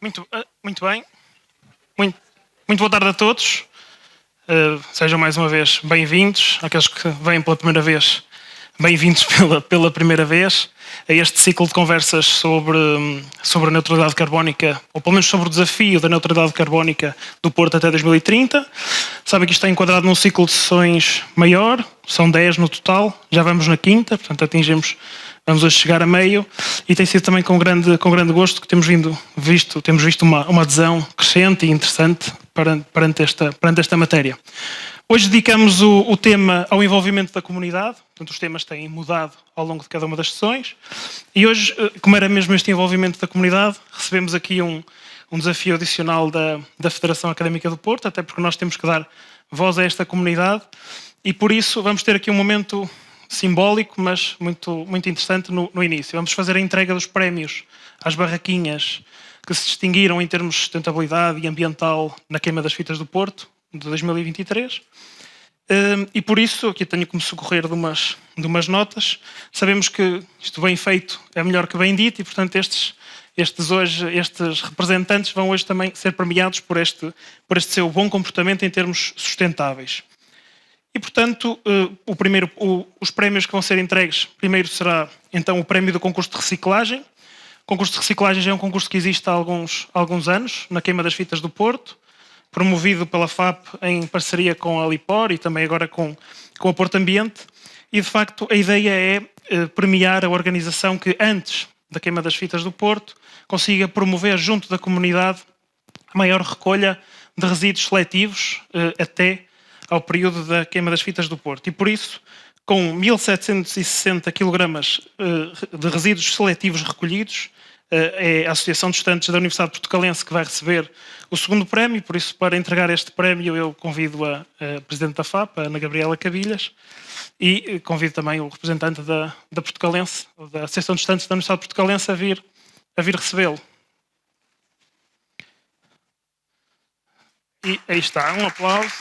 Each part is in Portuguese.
Muito bem. Muito, muito boa tarde a todos. Sejam mais uma vez bem-vindos. Aqueles que vêm pela primeira vez, bem-vindos pela primeira vez a este ciclo de conversas sobre a neutralidade carbónica, ou pelo menos sobre o desafio da neutralidade carbónica do Porto até 2030. Sabem que isto está enquadrado num ciclo de sessões maior, são 10 no total, já vamos na quinta, portanto vamos hoje chegar a meio, e tem sido também com grande gosto que temos visto uma adesão crescente e interessante perante esta matéria. Hoje dedicamos o tema ao envolvimento da comunidade, portanto os temas têm mudado ao longo de cada uma das sessões, e hoje, como era mesmo este envolvimento da comunidade, recebemos aqui um desafio adicional da Federação Académica do Porto, até porque nós temos que dar voz a esta comunidade, e por isso vamos ter aqui um momento simbólico, mas muito interessante no início. Vamos fazer a entrega dos prémios às barraquinhas que se distinguiram em termos de sustentabilidade e ambiental na queima das fitas do Porto, de 2023. E por isso, aqui tenho que me socorrer de umas notas. Sabemos que isto bem feito é melhor que bem dito e, portanto, estes representantes vão hoje também ser premiados por este seu bom comportamento em termos sustentáveis. E, portanto, os prémios que vão ser entregues, primeiro será, então, o prémio do concurso de reciclagem. O concurso de reciclagem já é um concurso que existe há alguns anos, na queima das fitas do Porto, promovido pela FAP em parceria com a Lipor e também agora com a Porto Ambiente. E, de facto, a ideia é premiar a organização que, antes da queima das fitas do Porto, consiga promover junto da comunidade a maior recolha de resíduos seletivos até ao período da queima das fitas do Porto. E por isso, com 1.760 kg de resíduos seletivos recolhidos, é a Associação de Estudantes da Universidade Portucalense que vai receber o segundo prémio. Por isso, para entregar este prémio, eu convido a Presidente da FAP, a Ana Gabriela Cabilhas, e convido também o representante da Portucalense, da Associação de Estudantes da Universidade Portucalense, a vir recebê-lo. E aí está, um aplauso.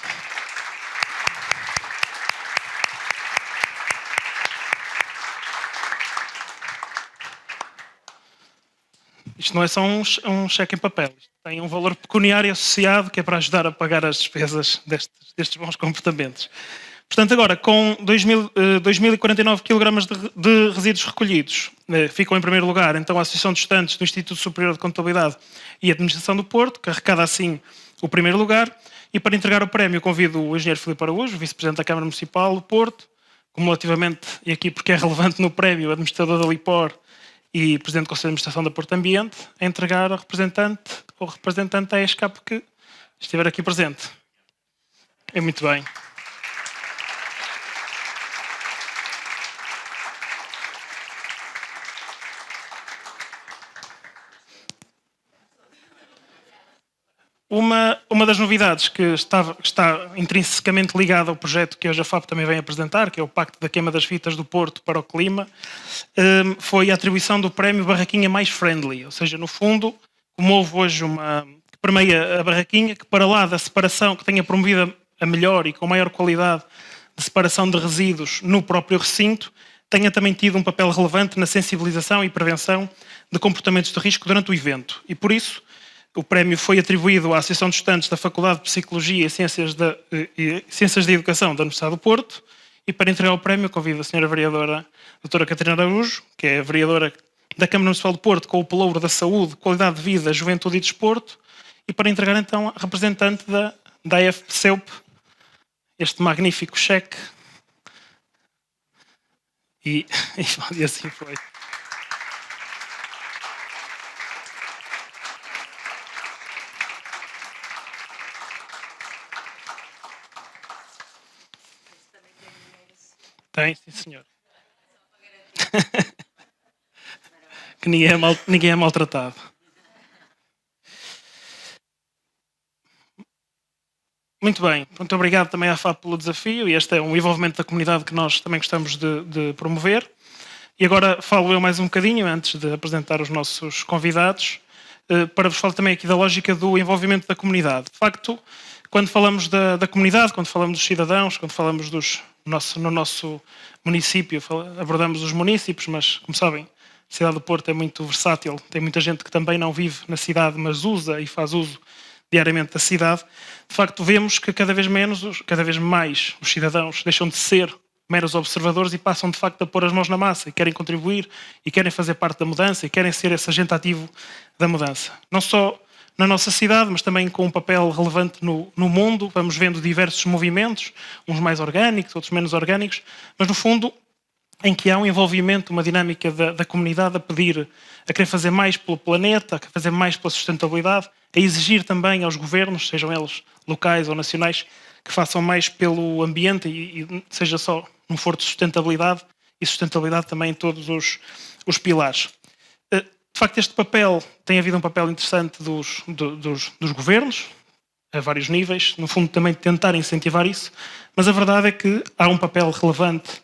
Isto não é só um cheque em papel. Isto tem um valor pecuniário associado que é para ajudar a pagar as despesas destes bons comportamentos. Portanto, agora, com 2.049 kg de resíduos recolhidos, ficam em primeiro lugar, então, a Associação de Estudantes do Instituto Superior de Contabilidade e Administração do Porto, que arrecada assim o primeiro lugar. E para entregar o prémio, convido o engenheiro Filipe Araújo, vice-presidente da Câmara Municipal do Porto, cumulativamente, e aqui porque é relevante no prémio, administrador da Lipor e Presidente do Conselho de Administração da Porto Ambiente, a entregar ao representante da ESCAP que estiver aqui presente. É muito bem. Uma das novidades que está intrinsecamente ligada ao projeto que hoje a FAP também vem apresentar, que é o Pacto da Queima das Fitas do Porto para o Clima, foi a atribuição do prémio Barraquinha Mais Friendly. Ou seja, no fundo, como houve hoje que permeia a barraquinha, que para lá da separação, que tenha promovido a melhor e com maior qualidade de separação de resíduos no próprio recinto, tenha também tido um papel relevante na sensibilização e prevenção de comportamentos de risco durante o evento. E por isso, o prémio foi atribuído à Associação de Estudantes da Faculdade de Psicologia e Ciências da Educação da Universidade do Porto. E para entregar o prémio, convido a Sra. Vereadora Dra. Catarina Araújo, que é a vereadora da Câmara Municipal do Porto, com o pelouro da saúde, qualidade de vida, juventude e desporto, e para entregar então a representante da AFPCEUP este magnífico cheque. E assim foi. Tem, sim, senhor. Que ninguém é maltratado. Muito bem. Muito obrigado também à FAP pelo desafio. E este é um envolvimento da comunidade que nós também gostamos de promover. E agora falo eu mais um bocadinho, antes de apresentar os nossos convidados, para vos falar também aqui da lógica do envolvimento da comunidade. De facto, quando falamos da comunidade, quando falamos dos cidadãos, quando falamos no nosso município, abordamos os municípios, mas, como sabem, A cidade do Porto é muito versátil, tem muita gente que também não vive na cidade, mas usa e faz uso diariamente da cidade. De facto, vemos que cada vez mais os cidadãos deixam de ser meros observadores e passam de facto a pôr as mãos na massa e querem contribuir e querem fazer parte da mudança e querem ser esse agente ativo da mudança. Não só na nossa cidade, mas também com um papel relevante no mundo. Vamos vendo diversos movimentos, uns mais orgânicos, outros menos orgânicos, mas no fundo em que há um envolvimento, uma dinâmica da comunidade a pedir, a querer fazer mais pelo planeta, a querer fazer mais pela sustentabilidade, a exigir também aos governos, sejam eles locais ou nacionais, que façam mais pelo ambiente e seja só num foro de sustentabilidade e sustentabilidade também em todos os pilares. De facto, este papel tem havido um papel interessante dos governos, a vários níveis, no fundo também tentar incentivar isso, mas a verdade é que há um papel relevante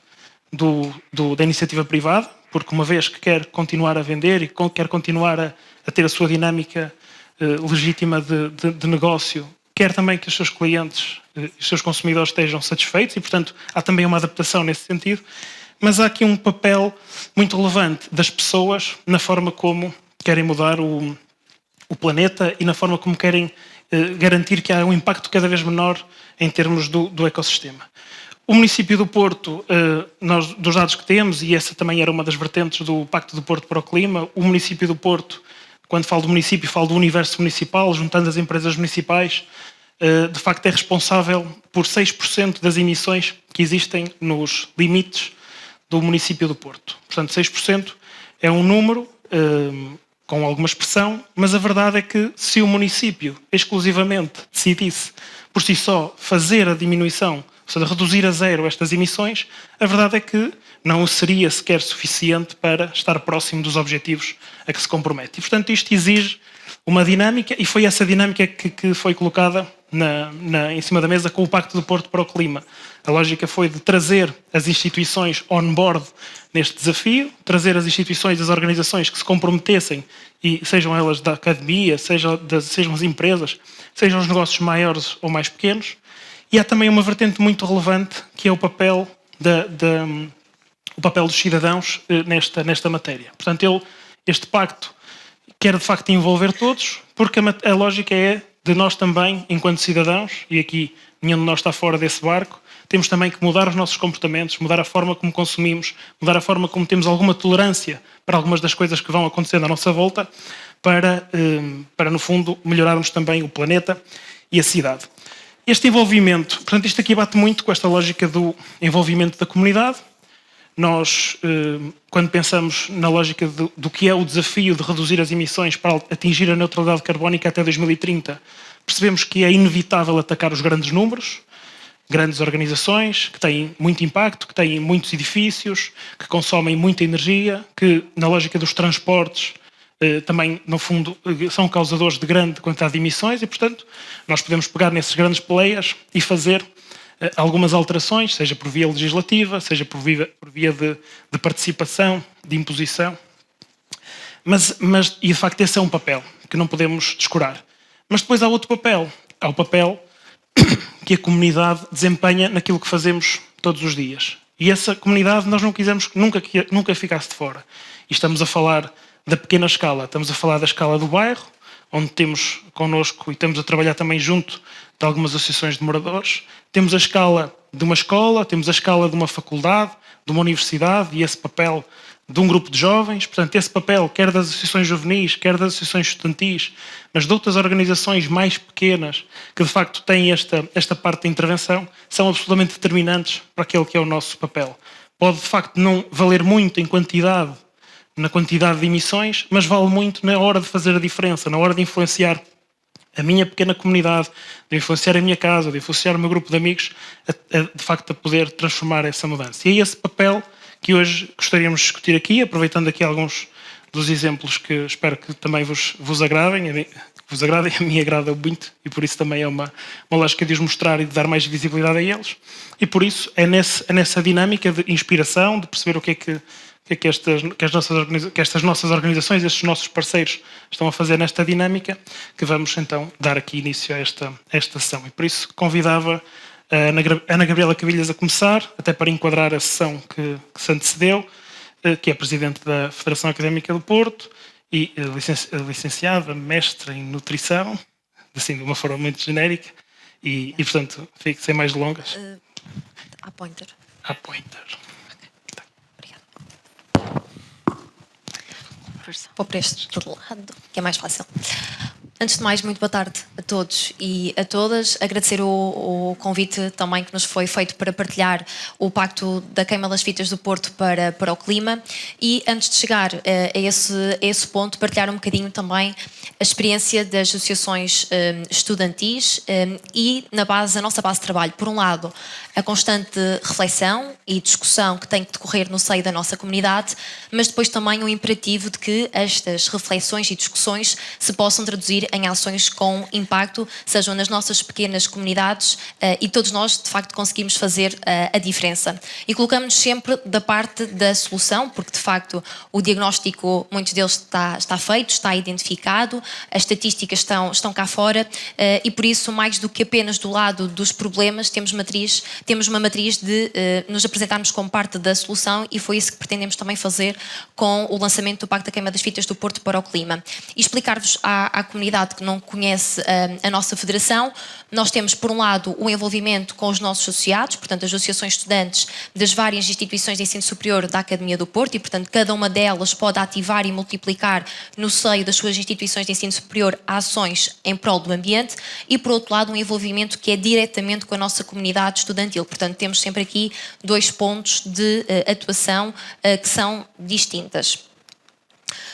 da iniciativa privada, porque uma vez que quer continuar a vender e quer continuar a ter a sua dinâmica legítima de negócio, quer também que os seus clientes e os seus consumidores estejam satisfeitos e, portanto, há também uma adaptação nesse sentido. Mas há aqui um papel muito relevante das pessoas na forma como querem mudar o planeta e na forma como querem garantir que há um impacto cada vez menor em termos do ecossistema. O município do Porto, dos dados que temos, e essa também era uma das vertentes do Pacto do Porto para o Clima, o município do Porto, quando falo do município, falo do universo municipal, juntando as empresas municipais, de facto é responsável por 6% das emissões que existem nos limites do município do Porto. Portanto, 6% é um número com alguma expressão, mas a verdade é que se o município exclusivamente decidisse por si só fazer a diminuição, ou seja, reduzir a zero estas emissões, a verdade é que não seria sequer suficiente para estar próximo dos objetivos a que se compromete. E, portanto, isto exige uma dinâmica, e foi essa dinâmica que foi colocada em cima da mesa com o Pacto do Porto para o Clima. A lógica foi de trazer as instituições on board neste desafio, trazer as instituições, as organizações que se comprometessem, e sejam elas da academia, sejam as empresas, sejam os negócios maiores ou mais pequenos. E há também uma vertente muito relevante, que é o papel dos cidadãos nesta matéria. Portanto, este pacto quer de facto envolver todos, porque a lógica é de nós também, enquanto cidadãos, e aqui nenhum de nós está fora desse barco, temos também que mudar os nossos comportamentos, mudar a forma como consumimos, mudar a forma como temos alguma tolerância para algumas das coisas que vão acontecendo à nossa volta, para no fundo, melhorarmos também o planeta e a cidade. Este envolvimento, portanto, isto aqui bate muito com esta lógica do envolvimento da comunidade. Nós, quando pensamos na lógica do que é o desafio de reduzir as emissões para atingir a neutralidade carbónica até 2030, percebemos que é inevitável atacar os grandes números, grandes organizações que têm muito impacto, que têm muitos edifícios, que consomem muita energia, que na lógica dos transportes também, no fundo, são causadores de grande quantidade de emissões e, portanto, nós podemos pegar nesses grandes players e fazer algumas alterações, seja por via legislativa, seja por via de participação, de imposição. E de facto esse é um papel que não podemos descurar. Mas depois há outro papel. Há o papel que a comunidade desempenha naquilo que fazemos todos os dias. E essa comunidade nós não quisemos que nunca ficasse de fora. E estamos a falar da pequena escala, estamos a falar da escala do bairro, onde temos connosco e estamos a trabalhar também junto de algumas associações de moradores. Temos a escala de uma escola, temos a escala de uma faculdade, de uma universidade e esse papel de um grupo de jovens. Portanto, esse papel, quer das associações juvenis, quer das associações estudantis, mas de outras organizações mais pequenas que de facto têm esta parte de intervenção, são absolutamente determinantes para aquele que é o nosso papel. Pode de facto não valer muito na quantidade de emissões, mas vale muito na hora de fazer a diferença, na hora de influenciar a minha pequena comunidade, de influenciar a minha casa, de influenciar o meu grupo de amigos, de facto a poder transformar essa mudança. E é esse papel que hoje gostaríamos de discutir aqui, aproveitando aqui alguns dos exemplos que espero que também vos agradem. A mim agrada muito e por isso também é uma lógica de os mostrar e de dar mais visibilidade a eles. E por isso é nessa dinâmica de inspiração, de perceber o que é que estas nossas organizações, estes nossos parceiros estão a fazer nesta dinâmica, que vamos então dar aqui início a esta sessão. E por isso convidava a Ana Gabriela Cavilhas a começar, até para enquadrar a sessão que se antecedeu, que é presidente da Federação Académica do Porto e licenciada, mestre em nutrição, assim de uma forma muito genérica, e portanto, fico sem mais delongas. À pointer. À pointer. Obrigada. Vou para este lado, que é mais fácil. Antes de mais, muito boa tarde a todos e a todas. Agradecer o convite também que nos foi feito para partilhar o Pacto da Queima das Fitas do Porto para o Clima. E antes de chegar a esse ponto, partilhar um bocadinho também a experiência das associações estudantis e a nossa base de trabalho. Por um lado, a constante reflexão e discussão que tem que decorrer no seio da nossa comunidade, mas depois também o imperativo de que estas reflexões e discussões se possam traduzir em ações com impacto, sejam nas nossas pequenas comunidades e todos nós, de facto, conseguimos fazer a diferença. E colocamos-nos sempre da parte da solução, porque, de facto, o diagnóstico, muitos deles está feito, está identificado, as estatísticas estão cá fora e, por isso, mais do que apenas do lado dos problemas, temos uma matriz de nos apresentarmos como parte da solução e foi isso que pretendemos também fazer com o lançamento do Pacto da Queima das Fitas do Porto para o Clima. E explicar-vos à comunidade que não conhece a nossa federação, nós temos, por um lado, o envolvimento com os nossos associados, portanto, as associações estudantes das várias instituições de ensino superior da Academia do Porto e, portanto, cada uma delas pode ativar e multiplicar no seio das suas instituições de ensino superior ações em prol do ambiente e, por outro lado, um envolvimento que é diretamente com a nossa comunidade estudantil. Portanto, temos sempre aqui dois pontos de atuação que são distintas.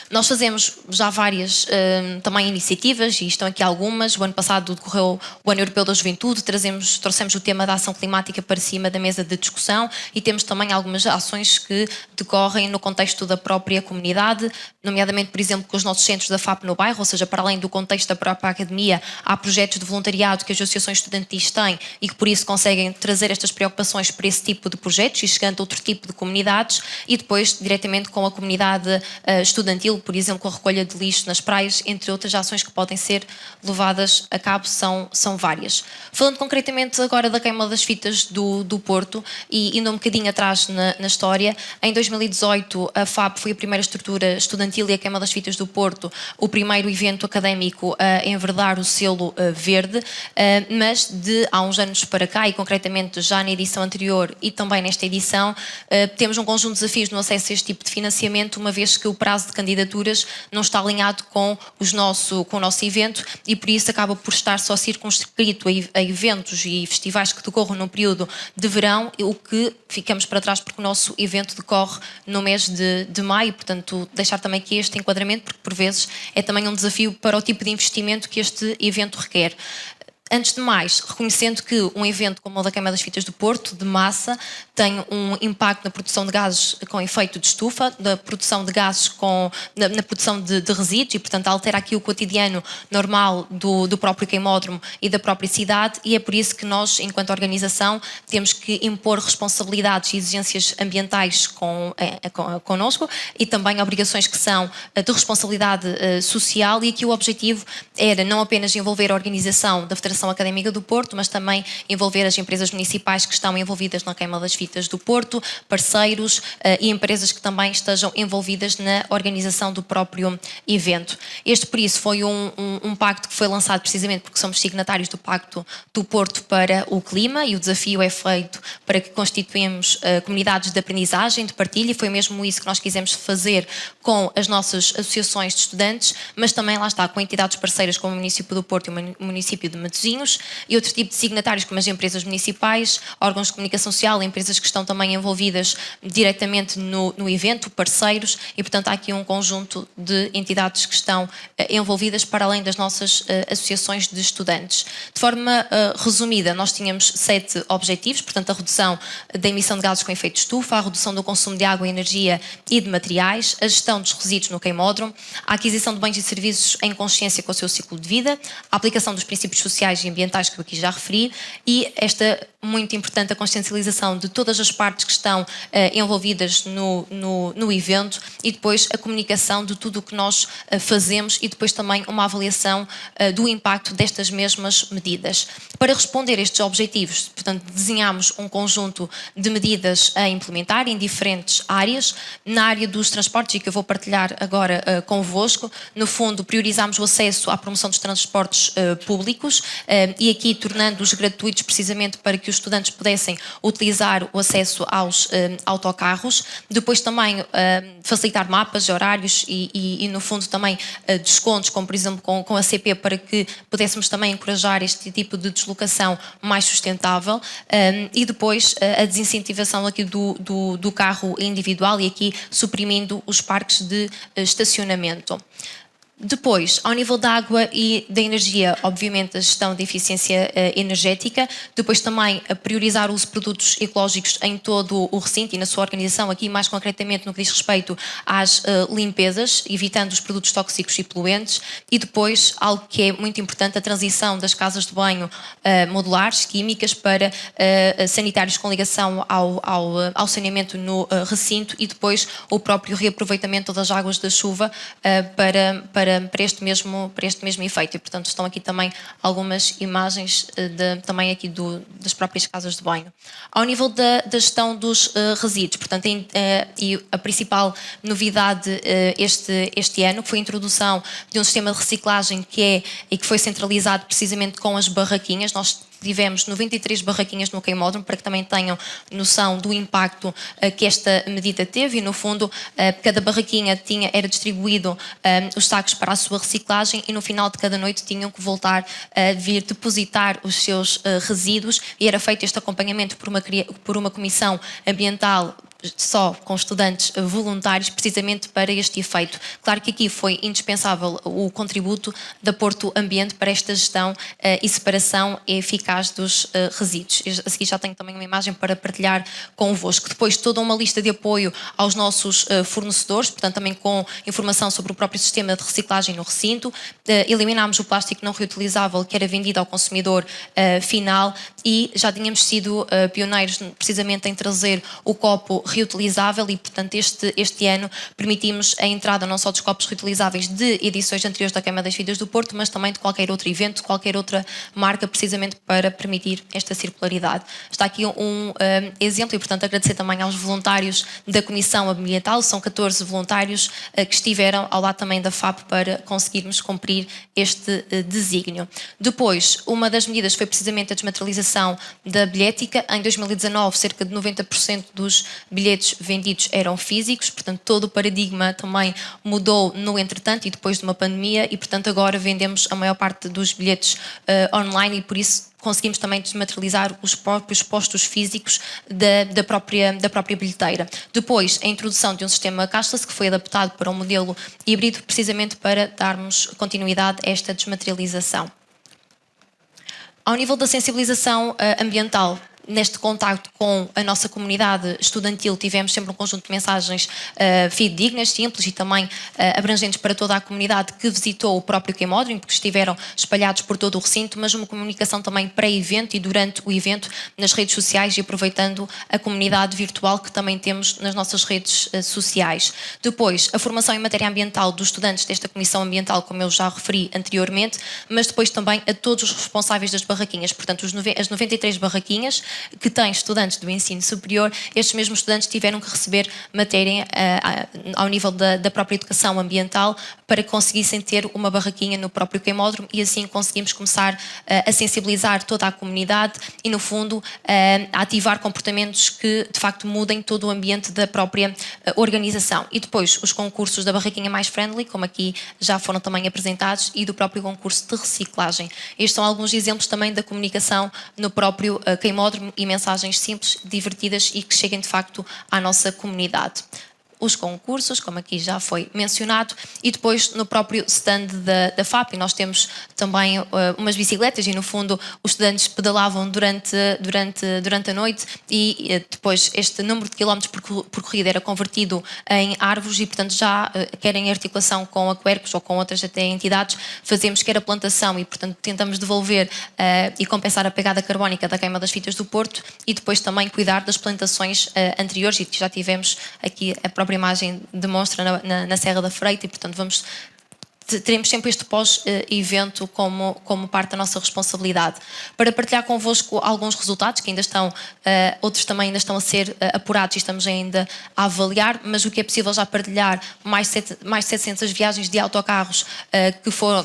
Nós fazemos já várias também iniciativas e estão aqui algumas. O ano passado decorreu o Ano Europeu da Juventude, trouxemos o tema da ação climática para cima da mesa de discussão e temos também algumas ações que decorrem no contexto da própria comunidade, nomeadamente, por exemplo, com os nossos centros da FAP no bairro, ou seja, para além do contexto da própria academia, há projetos de voluntariado que as associações estudantis têm e que por isso conseguem trazer estas preocupações para esse tipo de projetos e chegando a outro tipo de comunidades e depois diretamente com a comunidade estudantil, por exemplo, com a recolha de lixo nas praias, entre outras ações que podem ser levadas a cabo, são várias. Falando concretamente agora da queima das fitas do Porto e indo um bocadinho atrás na história, em 2018 a FAP foi a primeira estrutura estudantil e a queima das fitas do Porto, o primeiro evento académico a enverdar o selo verde, mas de há uns anos para cá e concretamente já na edição anterior e também nesta edição, temos um conjunto de desafios no acesso a este tipo de financiamento, uma vez que o prazo de candidatura não está alinhado com o nosso evento e por isso acaba por estar só circunscrito a eventos e festivais que decorram no período de verão, o que ficamos para trás porque o nosso evento decorre no mês de maio, portanto deixar também aqui este enquadramento porque por vezes é também um desafio para o tipo de investimento que este evento requer. Antes de mais, reconhecendo que um evento como o da Queima das Fitas do Porto, de massa, tem um impacto na produção de gases com efeito de estufa, na produção de gases na produção de resíduos e, portanto, altera aqui o cotidiano normal do próprio queimódromo e da própria cidade e é por isso que nós, enquanto organização, temos que impor responsabilidades e exigências ambientais connosco e também obrigações que são de responsabilidade social e aqui o objetivo era não apenas envolver a organização da Federação Académica do Porto, mas também envolver as empresas municipais que estão envolvidas na queima das fitas do Porto, parceiros e empresas que também estejam envolvidas na organização do próprio evento. Este, por isso, foi um pacto que foi lançado precisamente porque somos signatários do Pacto do Porto para o Clima e o desafio é feito para que constituamos comunidades de aprendizagem, de partilha e foi mesmo isso que nós quisemos fazer com as nossas associações de estudantes, mas também lá está com entidades parceiras como o município do Porto e o município de Matosinhos e outro tipo de signatários como as empresas municipais, órgãos de comunicação social, empresas que estão também envolvidas diretamente no evento, parceiros e portanto há aqui um conjunto de entidades que estão envolvidas para além das nossas associações de estudantes. De forma resumida, nós tínhamos 7 objetivos, portanto a redução da emissão de gases com efeito de estufa, a redução do consumo de água, energia e de materiais, a gestão dos resíduos no queimódromo, a aquisição de bens e serviços em consciência com o seu ciclo de vida, a aplicação dos princípios sociais sociais e ambientais que eu aqui já referi, e esta muito importante a consciencialização de todas as partes que estão envolvidas no evento, e depois a comunicação de tudo o que nós fazemos, e depois também uma avaliação do impacto destas mesmas medidas. Para responder a estes objetivos, portanto, desenhamos um conjunto de medidas a implementar em diferentes áreas. Na área dos transportes, e que eu vou partilhar agora convosco, no fundo priorizamos o acesso à promoção dos transportes públicos, e aqui tornando-os gratuitos precisamente para que os estudantes pudessem utilizar o acesso aos autocarros. Depois também facilitar mapas, horários e no fundo também descontos, como por exemplo com a CP, para que pudéssemos também encorajar este tipo de deslocação mais sustentável, e depois a desincentivação aqui do carro individual, e aqui suprimindo os parques de estacionamento. Depois, ao nível da água e da energia, obviamente a gestão de eficiência energética. Depois também a priorizar o uso de produtos ecológicos em todo o recinto e na sua organização, aqui mais concretamente no que diz respeito às limpezas, evitando os produtos tóxicos e poluentes. E depois, algo que é muito importante, a transição das casas de banho modulares, químicas, para sanitários com ligação ao saneamento no recinto, e depois o próprio reaproveitamento das águas da chuva para este mesmo efeito. E, portanto, estão aqui também algumas imagens também aqui das próprias casas de banho. Ao nível da gestão dos resíduos, portanto, e a principal novidade este ano foi a introdução de um sistema de reciclagem que foi centralizado precisamente com as barraquinhas. Nós tivemos 93 barraquinhas no queimódromo, para que também tenham noção do impacto que esta medida teve, e no fundo cada barraquinha era distribuído os sacos para a sua reciclagem, e no final de cada noite tinham que voltar a vir depositar os seus resíduos, e era feito este acompanhamento por uma comissão ambiental só com estudantes voluntários, precisamente para este efeito. Claro que aqui foi indispensável o contributo da Porto Ambiente para esta gestão e separação eficaz dos resíduos. A seguir já tenho também uma imagem para partilhar convosco. Depois toda uma lista de apoio aos nossos fornecedores, portanto também com informação sobre o próprio sistema de reciclagem no recinto. Eliminámos o plástico não reutilizável que era vendido ao consumidor final, e já tínhamos sido pioneiros precisamente em trazer o copo reutilizável, e portanto este ano permitimos a entrada não só dos copos reutilizáveis de edições anteriores da Queima das Vidas do Porto, mas também de qualquer outro evento, de qualquer outra marca, precisamente para permitir esta circularidade. Está aqui um exemplo, e portanto agradecer também aos voluntários da Comissão Ambiental. São 14 voluntários que estiveram ao lado também da FAP para conseguirmos cumprir este desígnio. Depois, uma das medidas foi precisamente a desmaterialização da bilhética. Em 2019, cerca de 90% dos bilhetes vendidos eram físicos, portanto todo o paradigma também mudou no entretanto e depois de uma pandemia, e portanto agora vendemos a maior parte dos bilhetes online, e por isso conseguimos também desmaterializar os próprios postos físicos da própria bilheteira. Depois, a introdução de um sistema cashless que foi adaptado para um modelo híbrido, precisamente para darmos continuidade a esta desmaterialização. Ao nível da sensibilização ambiental, neste contacto com a nossa comunidade estudantil, tivemos sempre um conjunto de mensagens fidedignas, simples e também abrangentes para toda a comunidade que visitou o próprio queimódromo, porque estiveram espalhados por todo o recinto, mas uma comunicação também pré-evento e durante o evento nas redes sociais, e aproveitando a comunidade virtual que também temos nas nossas redes sociais. Depois, a formação em matéria ambiental dos estudantes desta Comissão Ambiental, como eu já referi anteriormente, mas depois também a todos os responsáveis das barraquinhas, portanto as 93 barraquinhas que têm estudantes do ensino superior, estes mesmos estudantes tiveram que receber matéria ao nível da própria educação ambiental, para que conseguissem ter uma barraquinha no próprio queimódromo, e assim conseguimos começar a sensibilizar toda a comunidade e, no fundo, a ativar comportamentos que, de facto, mudem todo o ambiente da própria organização. E depois, os concursos da barraquinha mais friendly, como aqui já foram também apresentados, e do próprio concurso de reciclagem. Estes são alguns exemplos também da comunicação no próprio queimódromo, e mensagens simples, divertidas e que cheguem de facto à nossa comunidade. os concursos, como aqui já foi mencionado, e depois no próprio stand da FAP nós temos também umas bicicletas e no fundo os estudantes pedalavam durante a noite e depois este número de quilómetros percorrido era convertido em árvores e portanto já quer em articulação com a Quercus ou com outras até entidades fazemos quer a plantação e portanto tentamos devolver e compensar a pegada carbónica da queima das fitas do Porto e depois também cuidar das plantações anteriores e que já tivemos aqui a própria imagem demonstra na Serra da Freita e portanto teremos sempre este pós-evento como parte da nossa responsabilidade. Para partilhar convosco alguns resultados que ainda estão, outros também ainda estão a ser apurados e estamos ainda a avaliar, mas o que é possível já partilhar, mais de 700 viagens de autocarros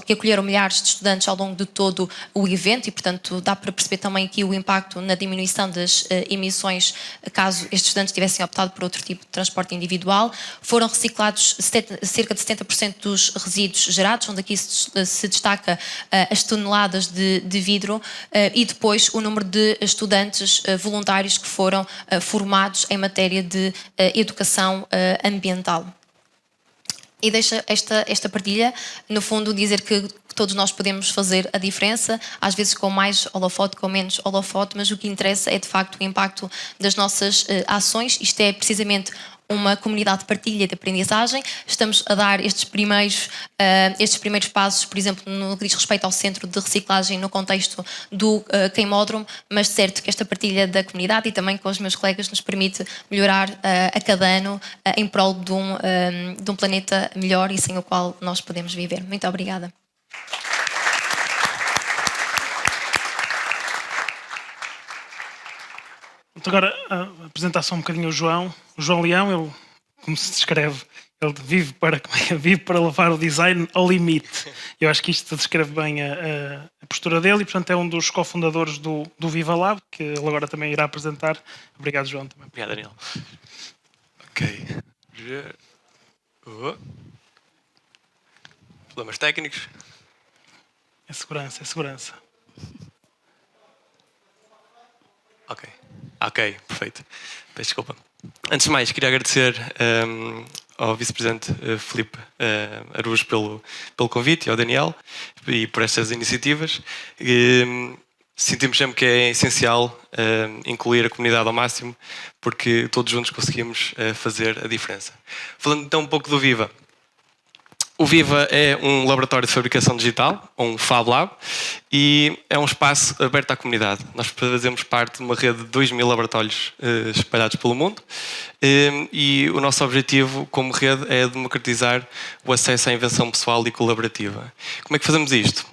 que acolheram milhares de estudantes ao longo de todo o evento e, portanto, dá para perceber também aqui o impacto na diminuição das emissões caso estes estudantes tivessem optado por outro tipo de transporte individual. Foram reciclados cerca de 70% dos resíduos gerados, onde aqui se destaca as toneladas de vidro e depois o número de estudantes voluntários que foram formados em matéria de educação ambiental. E deixa esta partilha, no fundo, dizer que todos nós podemos fazer a diferença, às vezes com mais holofote, com menos holofote, mas o que interessa é, de facto, o impacto das nossas ações. Isto é precisamente uma comunidade de partilha e de aprendizagem. Estamos a dar estes primeiros passos, por exemplo, no que diz respeito ao centro de reciclagem no contexto do queimódromo, mas certo que esta partilha da comunidade e também com os meus colegas nos permite melhorar a cada ano em prol de um planeta melhor e sem o qual nós podemos viver. Muito obrigada. Agora, a apresentar só um bocadinho o João Leão, ele, como se descreve, ele vive para levar o design ao limite. Eu acho que isto descreve bem a postura dele e, portanto, é um dos cofundadores do Viva Lab, que ele agora também irá apresentar. Obrigado, João. Também. Obrigado, Daniel. Ok. Problemas técnicos? É segurança. Ok, perfeito. Peço desculpa. Antes de mais, queria agradecer ao Vice-Presidente Filipe Araújo pelo convite e ao Daniel e por estas iniciativas. Sentimos sempre que é essencial incluir a comunidade ao máximo porque todos juntos conseguimos fazer a diferença. Falando então um pouco do Viva. O Viva é um laboratório de fabricação digital, ou um Fab Lab, e é um espaço aberto à comunidade. Nós fazemos parte de uma rede de 2.000 laboratórios espalhados pelo mundo e o nosso objetivo como rede é democratizar o acesso à invenção pessoal e colaborativa. Como é que fazemos isto?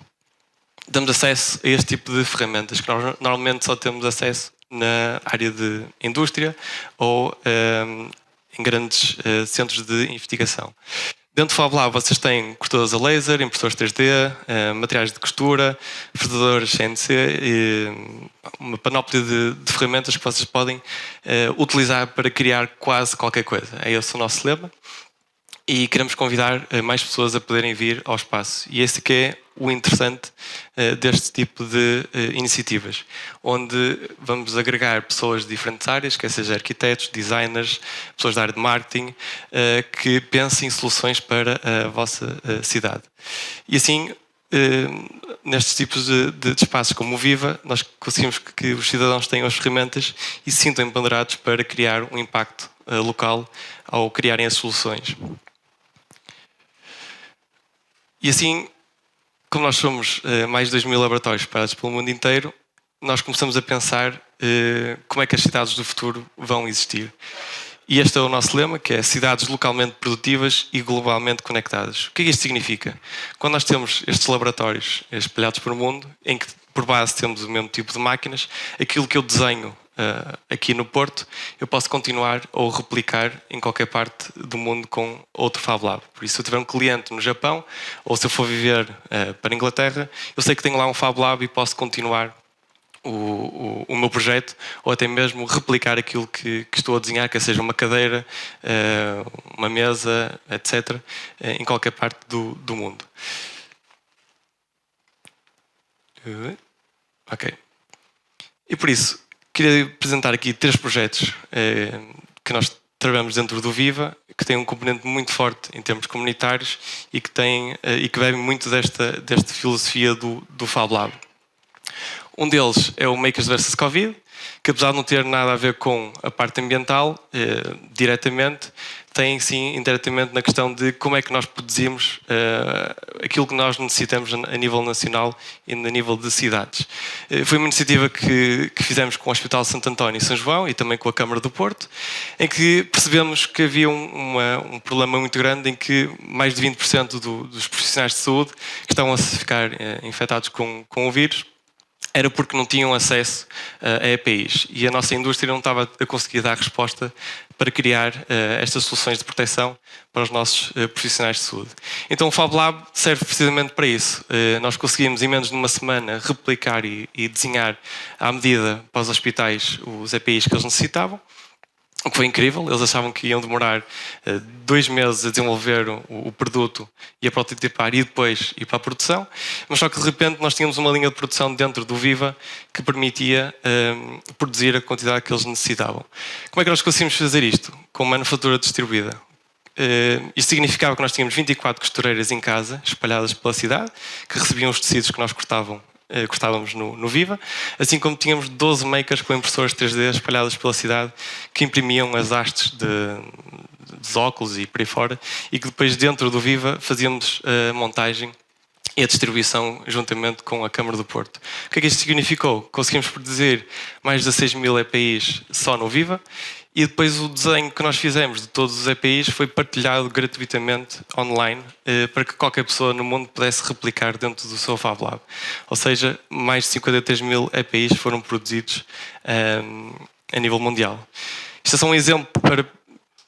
Damos acesso a este tipo de ferramentas que nós normalmente só temos acesso na área de indústria ou em grandes centros de investigação. Dentro do Fab Lab vocês têm cortadores a laser, impressores 3D, materiais de costura, fritadores CNC e uma panóplia de ferramentas que vocês podem utilizar para criar quase qualquer coisa. É esse o nosso lema. E queremos convidar mais pessoas a poderem vir ao espaço. E esse que é o interessante deste tipo de iniciativas, onde vamos agregar pessoas de diferentes áreas, quer seja arquitetos, designers, pessoas da área de marketing, que pensem em soluções para a vossa cidade. E assim, nestes tipos de espaços como o Viva, nós conseguimos que os cidadãos tenham as ferramentas e se sintam empoderados para criar um impacto local ao criarem as soluções. E assim, como nós somos mais de 2.000 laboratórios espalhados pelo mundo inteiro, nós começamos a pensar como é que as cidades do futuro vão existir. E este é o nosso lema, que é cidades localmente produtivas e globalmente conectadas. O que é que isto significa? Quando nós temos estes laboratórios espalhados pelo mundo, em que por base temos o mesmo tipo de máquinas, aquilo que eu desenho aqui no Porto, eu posso continuar ou replicar em qualquer parte do mundo com outro Fab Lab. Por isso, se eu tiver um cliente no Japão, ou se eu for viver para a Inglaterra, eu sei que tenho lá um Fab Lab e posso continuar o meu projeto, ou até mesmo replicar aquilo que estou a desenhar, quer seja uma cadeira, uma mesa, etc., em qualquer parte do mundo. Ok. E por isso, queria apresentar aqui 3 projetos que nós trabalhamos dentro do Viva, que tem um componente muito forte em termos comunitários e que bebe muito desta filosofia do Fab Lab. Um deles é o Makers vs Covid, que apesar de não ter nada a ver com a parte ambiental diretamente, tem sim indiretamente na questão de como é que nós produzimos aquilo que nós necessitamos a nível nacional e a nível de cidades. Foi uma iniciativa que fizemos com o Hospital Santo António e São João e também com a Câmara do Porto, em que percebemos que havia um problema muito grande em que mais de 20% dos profissionais de saúde que estavam a ficar infectados com o vírus era porque não tinham acesso a EPIs e a nossa indústria não estava a conseguir dar resposta para criar estas soluções de proteção para os nossos profissionais de saúde. Então o Fab Lab serve precisamente para isso. Nós conseguimos em menos de uma semana replicar e desenhar à medida para os hospitais os EPIs que eles necessitavam. O que foi incrível, eles achavam que iam demorar 2 meses a desenvolver o produto e a prototipar e depois ir para a produção, mas só que de repente nós tínhamos uma linha de produção dentro do Viva que permitia produzir a quantidade que eles necessitavam. Como é que nós conseguimos fazer isto? Com manufatura distribuída. Isto significava que nós tínhamos 24 costureiras em casa, espalhadas pela cidade, que recebiam os tecidos que nós cortávamos no Viva, assim como tínhamos 12 makers com impressoras 3D espalhadas pela cidade que imprimiam as hastes dos óculos e por aí fora e que depois dentro do Viva fazíamos a montagem e a distribuição juntamente com a Câmara do Porto. O que é que isto significou? Conseguimos produzir mais de 6.000 EPIs só no Viva e depois o desenho que nós fizemos de todos os EPIs foi partilhado gratuitamente online para que qualquer pessoa no mundo pudesse replicar dentro do seu Fab Lab. Ou seja, mais de 53.000 EPIs foram produzidos a nível mundial. Isto é só um exemplo para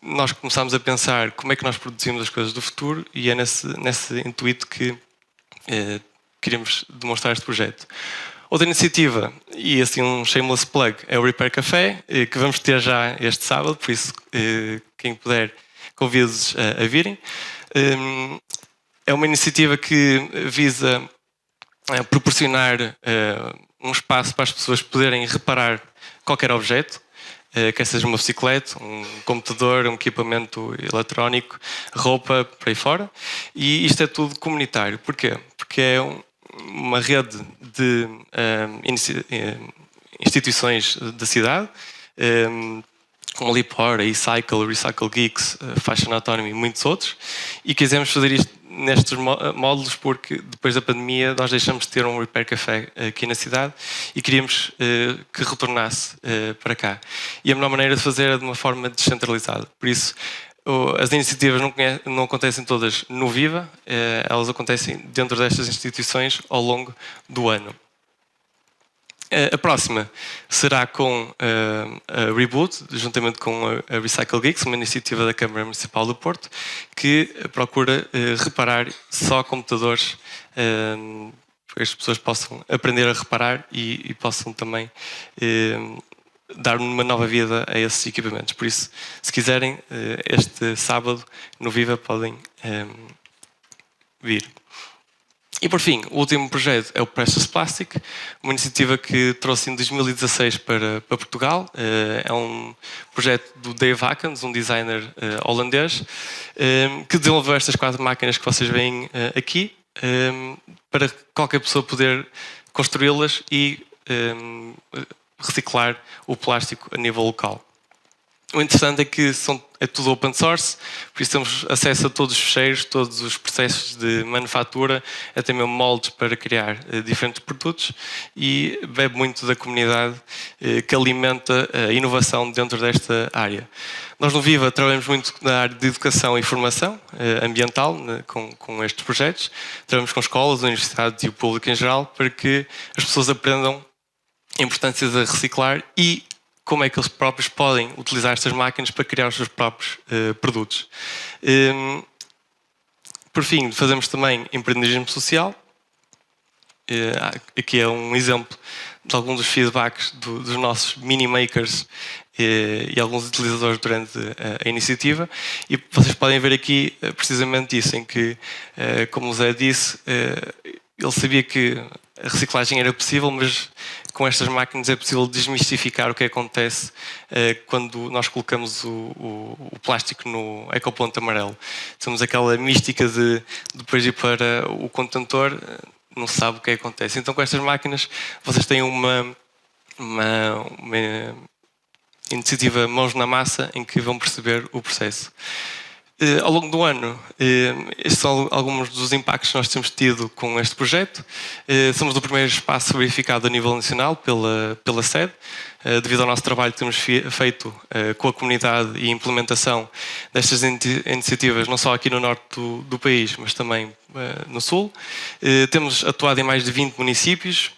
nós começarmos a pensar como é que nós produzimos as coisas do futuro e é nesse intuito que queremos demonstrar este projeto. Outra iniciativa, e assim um shameless plug, é o Repair Café, que vamos ter já este sábado, por isso quem puder convido-vos a virem. É uma iniciativa que visa proporcionar um espaço para as pessoas poderem reparar qualquer objeto, quer seja uma bicicleta, um computador, um equipamento eletrónico, roupa, por aí fora. E isto é tudo comunitário. Porquê? Porque é uma rede de instituições da cidade, como a Lipor, a eCycle, Recycle Geeks, a Fashion Autonomy e muitos outros, e quisemos fazer isto nestes módulos porque depois da pandemia nós deixamos de ter um Repair Café aqui na cidade e queríamos que retornasse para cá. E a melhor maneira de fazer é de uma forma descentralizada. Por isso, as iniciativas não acontecem todas no Viva, elas acontecem dentro destas instituições ao longo do ano. A próxima será com a Reboot, juntamente com a Recycle Geeks, uma iniciativa da Câmara Municipal do Porto, que procura reparar só computadores para que as pessoas possam aprender a reparar e possam também dar uma nova vida a esses equipamentos. Por isso, se quiserem, este sábado no Viva podem vir. E por fim, o último projeto é o Precious Plastic, uma iniciativa que trouxe em 2016 para Portugal. É um projeto do Dave Hackens, um designer holandês, que desenvolveu estas 4 máquinas que vocês veem aqui, para qualquer pessoa poder construí-las e reciclar o plástico a nível local. O interessante é que é tudo open source, por isso temos acesso a todos os fecheiros, todos os processos de manufatura, até mesmo moldes para criar diferentes produtos e bebe muito da comunidade que alimenta a inovação dentro desta área. Nós no Viva trabalhamos muito na área de educação e formação ambiental com estes projetos. Trabalhamos com escolas, universidades e o público em geral para que as pessoas aprendam a importância de reciclar e como é que eles próprios podem utilizar estas máquinas para criar os seus próprios produtos. Por fim, fazemos também empreendedorismo social. Aqui é um exemplo de alguns dos feedbacks dos nossos mini-makers e alguns utilizadores durante a iniciativa. E vocês podem ver aqui precisamente isso, em que, como o Zé disse, ele sabia que a reciclagem era possível, mas com estas máquinas é possível desmistificar o que acontece quando nós colocamos o plástico no ecoponto amarelo. Temos aquela mística de depois ir para o contentor, não se sabe o que acontece. Então, com estas máquinas, vocês têm uma iniciativa Mãos na Massa em que vão perceber o processo. Ao longo do ano, estes são alguns dos impactos que nós temos tido com este projeto. Somos o primeiro espaço verificado a nível nacional pela sede, devido ao nosso trabalho que temos feito com a comunidade e a implementação destas iniciativas, não só aqui no norte do país, mas também no sul. Temos atuado em mais de 20 municípios.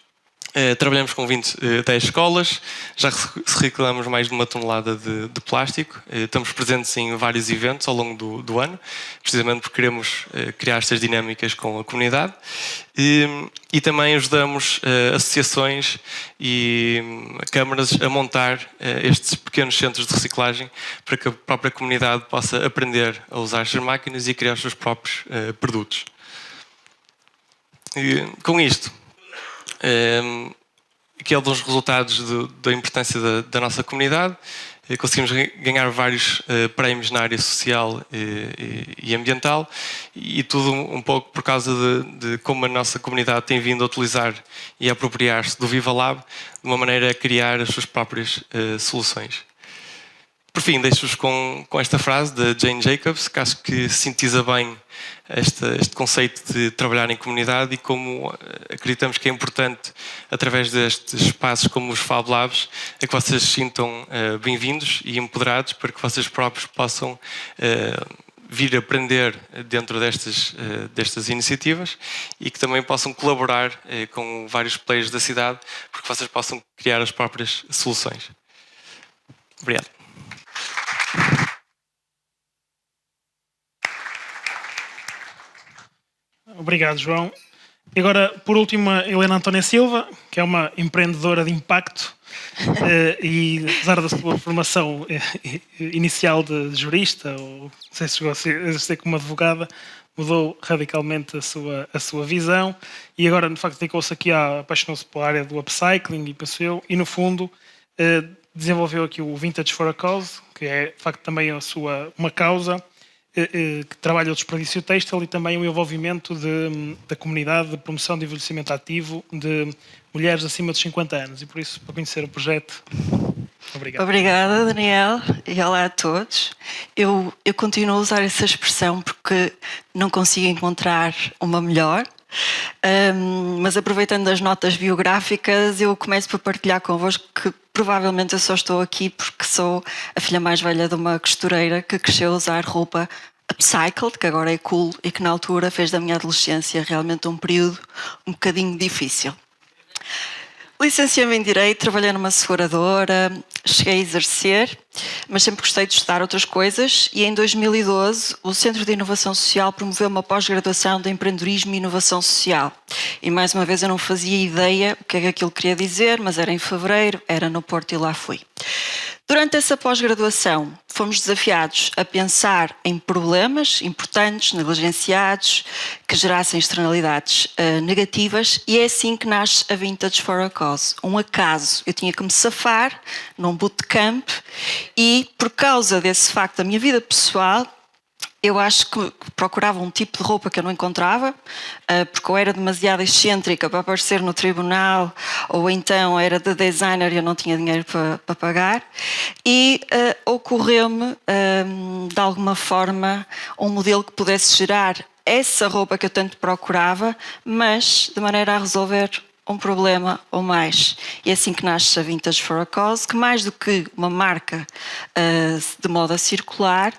Trabalhamos com 10 escolas, já reciclamos mais de 1 tonelada de plástico, estamos presentes em vários eventos ao longo do ano, precisamente porque queremos criar estas dinâmicas com a comunidade, e também ajudamos associações e câmaras a montar estes pequenos centros de reciclagem para que a própria comunidade possa aprender a usar estas máquinas e criar os seus próprios produtos. E, com isto, aqui é um dos resultados da importância da nossa comunidade. Conseguimos ganhar vários prémios na área social e ambiental, e tudo um pouco por causa de como a nossa comunidade tem vindo a utilizar e a apropriar-se do Viva Lab de uma maneira a criar as suas próprias soluções. Por fim, deixo-vos com esta frase da Jane Jacobs, que acho que sintetiza bem este conceito de trabalhar em comunidade e como acreditamos que é importante, através destes espaços como os Fab Labs, a que vocês se sintam bem-vindos e empoderados para que vocês próprios possam vir aprender dentro destas iniciativas e que também possam colaborar com vários players da cidade para que vocês possam criar as próprias soluções. Obrigado. Obrigado, João. E agora, por último, a Helena Antónia Silva, que é uma empreendedora de impacto e, apesar da sua formação inicial de jurista, ou não sei se chegou a exercer como advogada, mudou radicalmente a sua visão e agora, de facto, dedicou-se aqui apaixonou-se pela área do upcycling e penso eu, e no fundo desenvolveu aqui o Vintage for a Cause, que é, de facto, também uma causa que trabalha o desperdício têxtil e também o envolvimento da comunidade de promoção de envelhecimento ativo de mulheres acima dos 50 anos. E por isso, para conhecer o projeto, obrigado. Obrigada, Daniel, e olá a todos. Eu continuo a usar essa expressão porque não consigo encontrar uma melhor. Mas aproveitando as notas biográficas, eu começo por partilhar convosco que provavelmente eu só estou aqui porque sou a filha mais velha de uma costureira que cresceu a usar roupa upcycled, que agora é cool e que na altura fez da minha adolescência realmente um período um bocadinho difícil. Licenciei-me em Direito, trabalhei numa seguradora, cheguei a exercer, mas sempre gostei de estudar outras coisas e em 2012 o Centro de Inovação Social promoveu uma pós-graduação de Empreendedorismo e Inovação Social. E mais uma vez eu não fazia ideia o que é que aquilo queria dizer, mas era em fevereiro, era no Porto e lá fui. Durante essa pós-graduação, fomos desafiados a pensar em problemas importantes, negligenciados, que gerassem externalidades negativas, e é assim que nasce a Vintage for a Cause. Um acaso. Eu tinha que me safar num bootcamp e, por causa desse facto da minha vida pessoal, eu acho que procurava um tipo de roupa que eu não encontrava, porque ou era demasiado excêntrica para aparecer no tribunal, ou então era de designer e eu não tinha dinheiro para pagar. E ocorreu-me, de alguma forma, um modelo que pudesse gerar essa roupa que eu tanto procurava, mas de maneira a resolver um problema ou mais. E é assim que nasce a Vintage for a Cause, que mais do que uma marca de moda circular,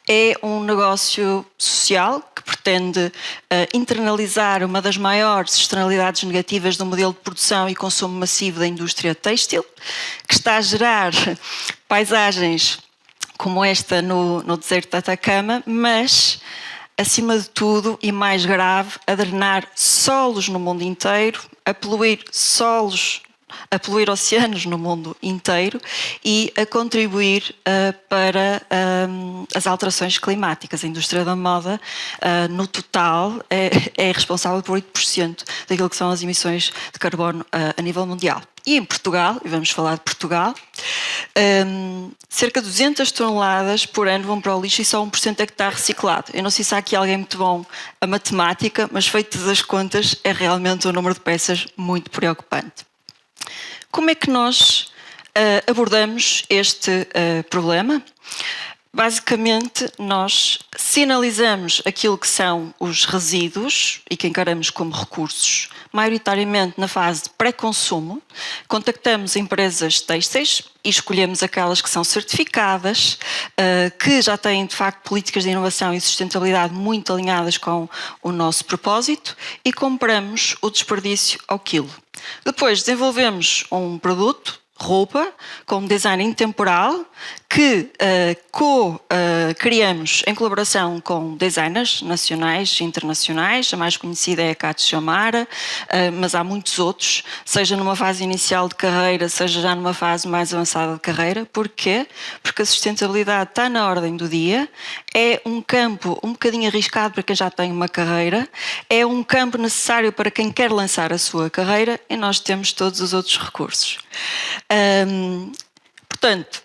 é um negócio social que pretende internalizar uma das maiores externalidades negativas do modelo de produção e consumo massivo da indústria têxtil, que está a gerar paisagens como esta no deserto de Atacama, mas acima de tudo, e mais grave, a drenar solos no mundo inteiro, a poluir solos a poluir oceanos no mundo inteiro e a contribuir para as alterações climáticas. A indústria da moda, no total, é responsável por 8% daquilo que são as emissões de carbono a nível mundial. E em Portugal, e vamos falar de Portugal, cerca de 200 toneladas por ano vão para o lixo e só 1% é que está reciclado. Eu não sei se há aqui alguém muito bom a matemática, mas feitas as contas, é realmente um número de peças muito preocupante. Como é que nós abordamos este problema? Basicamente, nós sinalizamos aquilo que são os resíduos e que encaramos como recursos, maioritariamente na fase de pré-consumo. Contactamos empresas têxteis e escolhemos aquelas que são certificadas, que já têm, de facto, políticas de inovação e sustentabilidade muito alinhadas com o nosso propósito e compramos o desperdício ao quilo. Depois desenvolvemos um produto, roupa, com design intemporal, que criamos em colaboração com designers nacionais e internacionais. A mais conhecida é a Katsu Shamara, mas há muitos outros, seja numa fase inicial de carreira, seja já numa fase mais avançada de carreira. Porquê? Porque a sustentabilidade está na ordem do dia, é um campo um bocadinho arriscado para quem já tem uma carreira, é um campo necessário para quem quer lançar a sua carreira e nós temos todos os outros recursos. Portanto,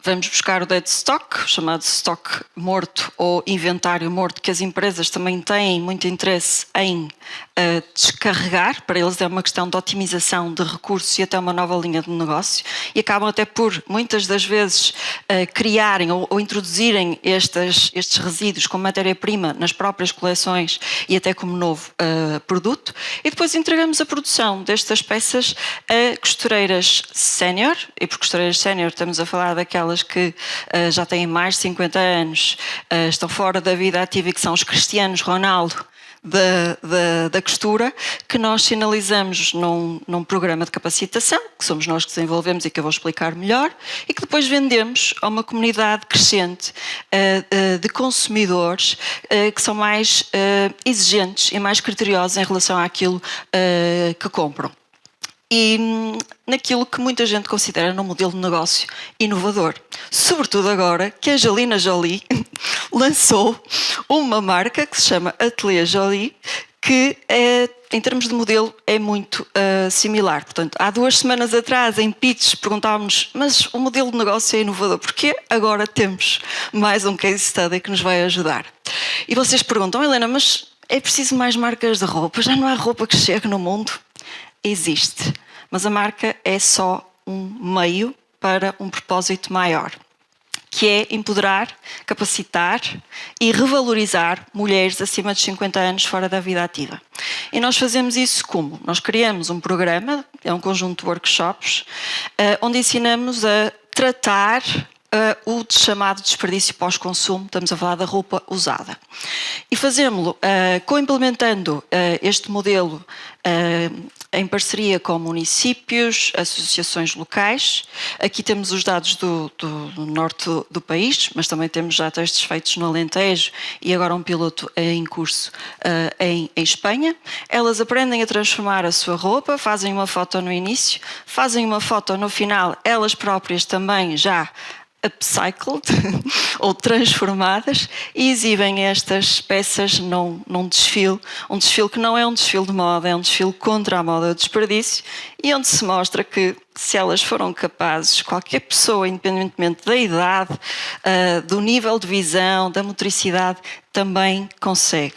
vamos buscar o dead stock, chamado stock morto ou inventário morto, que as empresas também têm muito interesse em descarregar. Para eles é uma questão de otimização de recursos e até uma nova linha de negócio, e acabam até por, muitas das vezes, criarem ou introduzirem estes resíduos como matéria-prima nas próprias coleções e até como novo produto. E depois entregamos a produção destas peças a costureiras sénior, e por costureiras sénior estamos a falar daquelas que já têm mais de 50 anos, estão fora da vida ativa e que são os Cristianos Ronaldo da costura, que nós sinalizamos num programa de capacitação, que somos nós que desenvolvemos e que eu vou explicar melhor, e que depois vendemos a uma comunidade crescente de consumidores que são mais exigentes e mais criteriosos em relação àquilo que compram. E naquilo que muita gente considera num modelo de negócio inovador. Sobretudo agora que a Angelina Jolie lançou uma marca que se chama Atelier Jolie, que em termos de modelo é muito similar. Portanto, há 2 semanas atrás, em pitch, perguntávamos, mas o modelo de negócio é inovador, porquê? Agora temos mais um case study que nos vai ajudar. E vocês perguntam, Helena, mas é preciso mais marcas de roupa? Já não há roupa que chegue no mundo? Existe, mas a marca é só um meio para um propósito maior, que é empoderar, capacitar e revalorizar mulheres acima de 50 anos fora da vida ativa. E nós fazemos isso como? Nós criamos um programa, é um conjunto de workshops, onde ensinamos a tratar o chamado desperdício pós-consumo, estamos a falar da roupa usada. E fazemos-lo co-implementando este modelo em parceria com municípios, associações locais. Aqui temos os dados do norte do país, mas também temos já testes feitos no Alentejo e agora um piloto em curso em Espanha. Elas aprendem a transformar a sua roupa, fazem uma foto no início, fazem uma foto no final, elas próprias também já upcycled ou transformadas, e exibem estas peças num desfile, um desfile que não é um desfile de moda, é um desfile contra a moda do desperdício, e onde se mostra que se elas foram capazes, qualquer pessoa, independentemente da idade, do nível de visão, da motricidade, também consegue.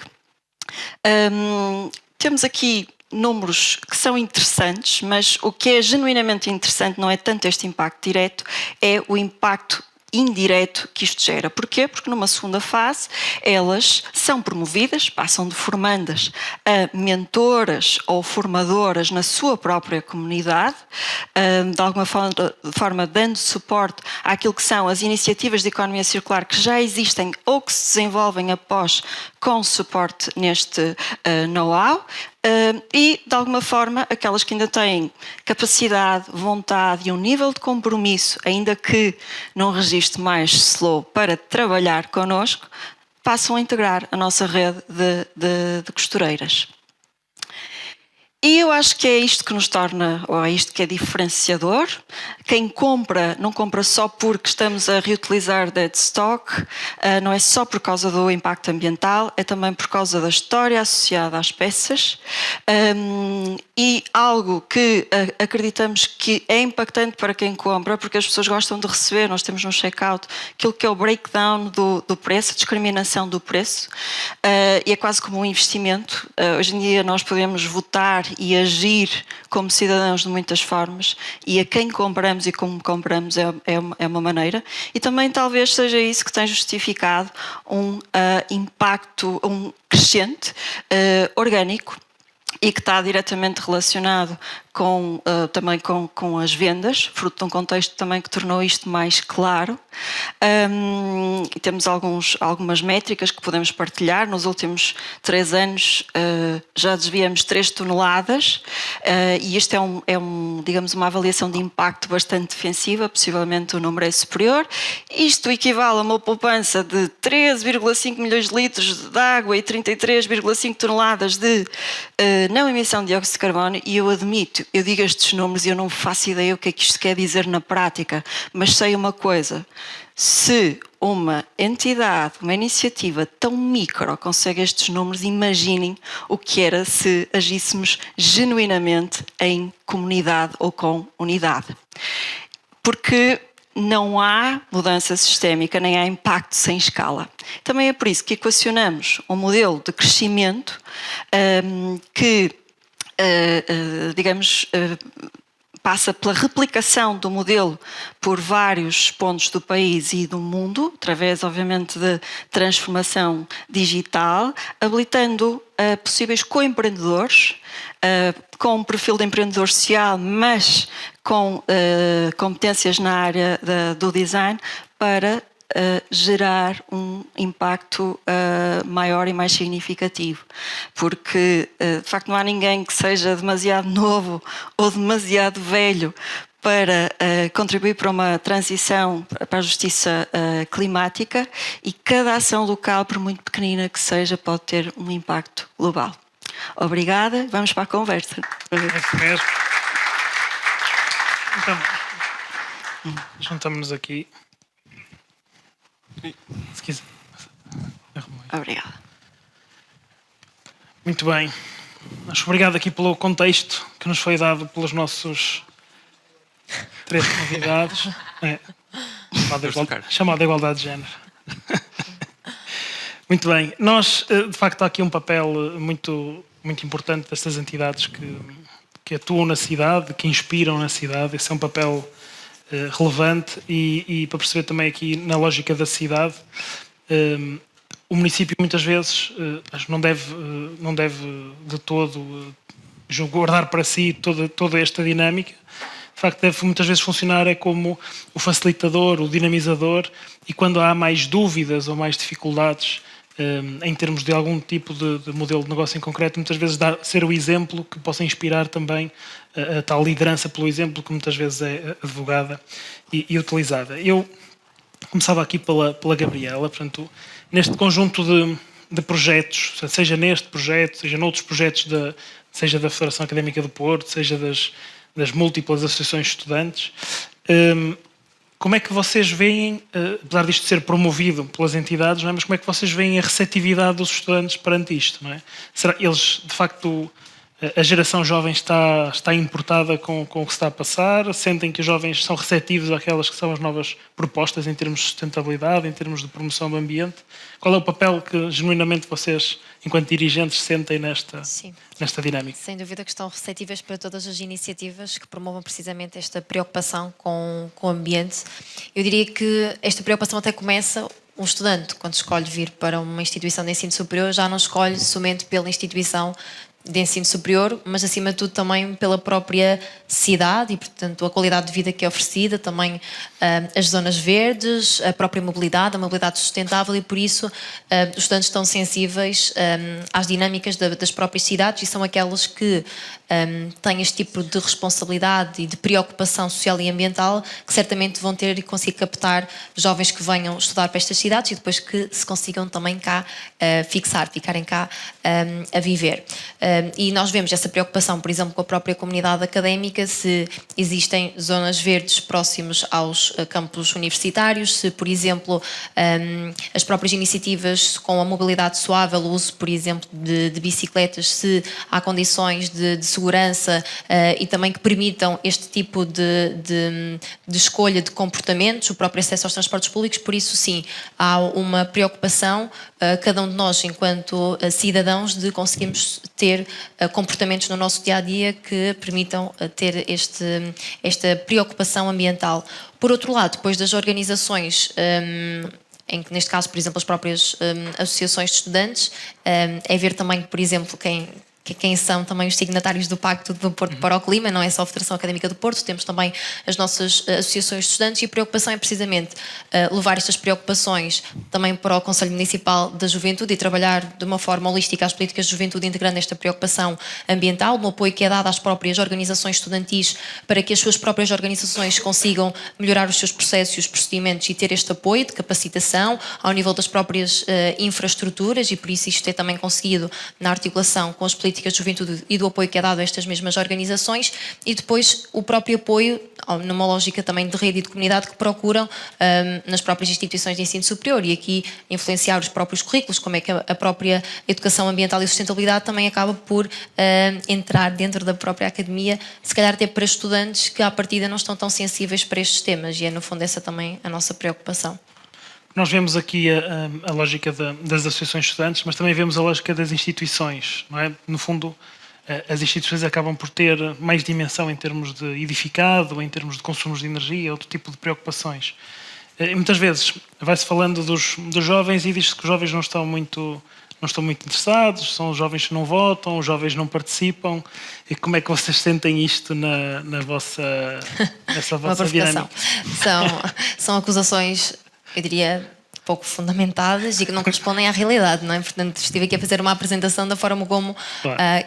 Temos aqui números que são interessantes, mas o que é genuinamente interessante não é tanto este impacto direto, é o impacto indireto que isto gera. Porquê? Porque numa segunda fase elas são promovidas, passam de formandas a mentoras ou formadoras na sua própria comunidade, de alguma forma dando suporte àquilo que são as iniciativas de economia circular que já existem ou que se desenvolvem após com suporte neste know-how. E, de alguma forma, aquelas que ainda têm capacidade, vontade e um nível de compromisso, ainda que num registro mais slow, para trabalhar connosco, passam a integrar a nossa rede de costureiras. E eu acho que é isto que nos torna, ou é isto que é diferenciador. Quem compra, não compra só porque estamos a reutilizar dead stock, não é só por causa do impacto ambiental, é também por causa da história associada às peças. E algo que acreditamos que é impactante para quem compra, porque as pessoas gostam de receber, nós temos no checkout aquilo que é o breakdown do preço, a discriminação do preço, e é quase como um investimento. Hoje em dia nós podemos votar e agir como cidadãos de muitas formas, e a quem compramos e como compramos é uma maneira, e também talvez seja isso que tem justificado um impacto, um crescente orgânico, e que está diretamente relacionado também com as vendas, fruto de um contexto também que tornou isto mais claro. E temos algumas métricas que podemos partilhar. Nos últimos 3 anos já desviamos 3 toneladas, e isto digamos, uma avaliação de impacto bastante defensiva, possivelmente o número é superior. Isto equivale a uma poupança de 13,5 milhões de litros de água e 33,5 toneladas de não emissão de dióxido de carbono, e eu admito, eu digo estes números e eu não faço ideia o que é que isto quer dizer na prática, mas sei uma coisa: se uma entidade, uma iniciativa tão micro consegue estes números, imaginem o que era se agíssemos genuinamente em comunidade ou com unidade. Porque não há mudança sistémica, nem há impacto sem escala. Também é por isso que equacionamos um modelo de crescimento que, digamos, passa pela replicação do modelo por vários pontos do país e do mundo, através, obviamente, de transformação digital, habilitando possíveis co-empreendedores, com um perfil de empreendedor social, mas com competências na área do design, para gerar um impacto maior e mais significativo, porque de facto não há ninguém que seja demasiado novo ou demasiado velho para contribuir para uma transição para a justiça climática, e cada ação local, por muito pequenina que seja, pode ter um impacto global. Obrigada, vamos para a conversa. É isso mesmo. Então, juntamos-nos aqui. Se quiser. Obrigada. Muito bem. Obrigado aqui pelo contexto que nos foi dado pelos nossos 3 convidados. Chamada igualdade de género. Muito bem. Nós, de facto, há aqui um papel muito, muito importante destas entidades que atuam na cidade, que inspiram na cidade. Esse é um papel relevante, e para perceber também aqui na lógica da cidade, o município muitas vezes acho que não deve de todo guardar para si toda esta dinâmica. De facto, deve muitas vezes funcionar como o facilitador, o dinamizador, e quando há mais dúvidas ou mais dificuldades em termos de algum tipo de modelo de negócio em concreto, muitas vezes ser o exemplo que possa inspirar também a tal liderança pelo exemplo, que muitas vezes é advogada e utilizada. Eu começava aqui pela Gabriela. Portanto, neste conjunto de projetos, seja neste projeto, seja noutros projetos, seja da Federação Académica do Porto, seja das múltiplas associações de estudantes, como é que vocês veem, apesar disto ser promovido pelas entidades, não é? Mas como é que vocês veem a receptividade dos estudantes perante isto? Não é? Será que eles, de facto, a geração jovem está importada com o que se está a passar? Sentem que os jovens são receptivos àquelas que são as novas propostas em termos de sustentabilidade, em termos de promoção do ambiente? Qual é o papel que, genuinamente, vocês, enquanto dirigentes, sentem nesta dinâmica? Sem dúvida que estão receptivas para todas as iniciativas que promovam precisamente esta preocupação com o ambiente. Eu diria que esta preocupação até começa... Um estudante, quando escolhe vir para uma instituição de ensino superior, já não escolhe somente pela instituição de ensino superior, mas acima de tudo também pela própria cidade e, portanto, a qualidade de vida que é oferecida, também as zonas verdes, a própria mobilidade, a mobilidade sustentável, e por isso os estudantes estão sensíveis às dinâmicas das próprias cidades, e são aquelas que têm este tipo de responsabilidade e de preocupação social e ambiental, que certamente vão ter e conseguir captar jovens que venham estudar para estas cidades e depois que se consigam também cá ficarem cá a viver. E nós vemos essa preocupação, por exemplo, com a própria comunidade académica, se existem zonas verdes próximos aos campos universitários, se, por exemplo, as próprias iniciativas com a mobilidade suave, o uso, por exemplo, de bicicletas, se há condições de segurança e também que permitam este tipo de escolha de comportamentos, o próprio acesso aos transportes públicos. Por isso, sim, há uma preocupação, cada um de nós, enquanto cidadãos, de conseguirmos ter comportamentos no nosso dia-a-dia que permitam ter esta preocupação ambiental. Por outro lado, depois das organizações, em que, neste caso, por exemplo, as próprias associações de estudantes, é ver também, por exemplo, quem são também os signatários do Pacto do Porto para o Clima, não é só a Federação Académica do Porto, temos também as nossas associações de estudantes, e a preocupação é precisamente levar estas preocupações também para o Conselho Municipal da Juventude e trabalhar de uma forma holística as políticas de juventude, integrando esta preocupação ambiental, no apoio que é dado às próprias organizações estudantis para que as suas próprias organizações consigam melhorar os seus processos e os procedimentos e ter este apoio de capacitação ao nível das próprias infraestruturas, e por isso isto é também conseguido na articulação com as políticas de juventude e do apoio que é dado a estas mesmas organizações, e depois o próprio apoio numa lógica também de rede e de comunidade que procuram nas próprias instituições de ensino superior, e aqui influenciar os próprios currículos, como é que a própria educação ambiental e sustentabilidade também acaba por entrar dentro da própria academia, se calhar até para estudantes que à partida não estão tão sensíveis para estes temas, e é no fundo essa também a nossa preocupação. Nós vemos aqui a lógica das associações de estudantes, mas também vemos a lógica das instituições, não é? No fundo, as instituições acabam por ter mais dimensão em termos de edificado, em termos de consumos de energia, outro tipo de preocupações. E muitas vezes vai-se falando dos jovens e diz-se que os jovens não estão muito interessados, são os jovens que não votam, os jovens não participam. E como é que vocês sentem isto nessa vossa dinâmica? São acusações, eu diria, pouco fundamentadas e que não correspondem à realidade, não é? Portanto, estive aqui a fazer uma apresentação da forma como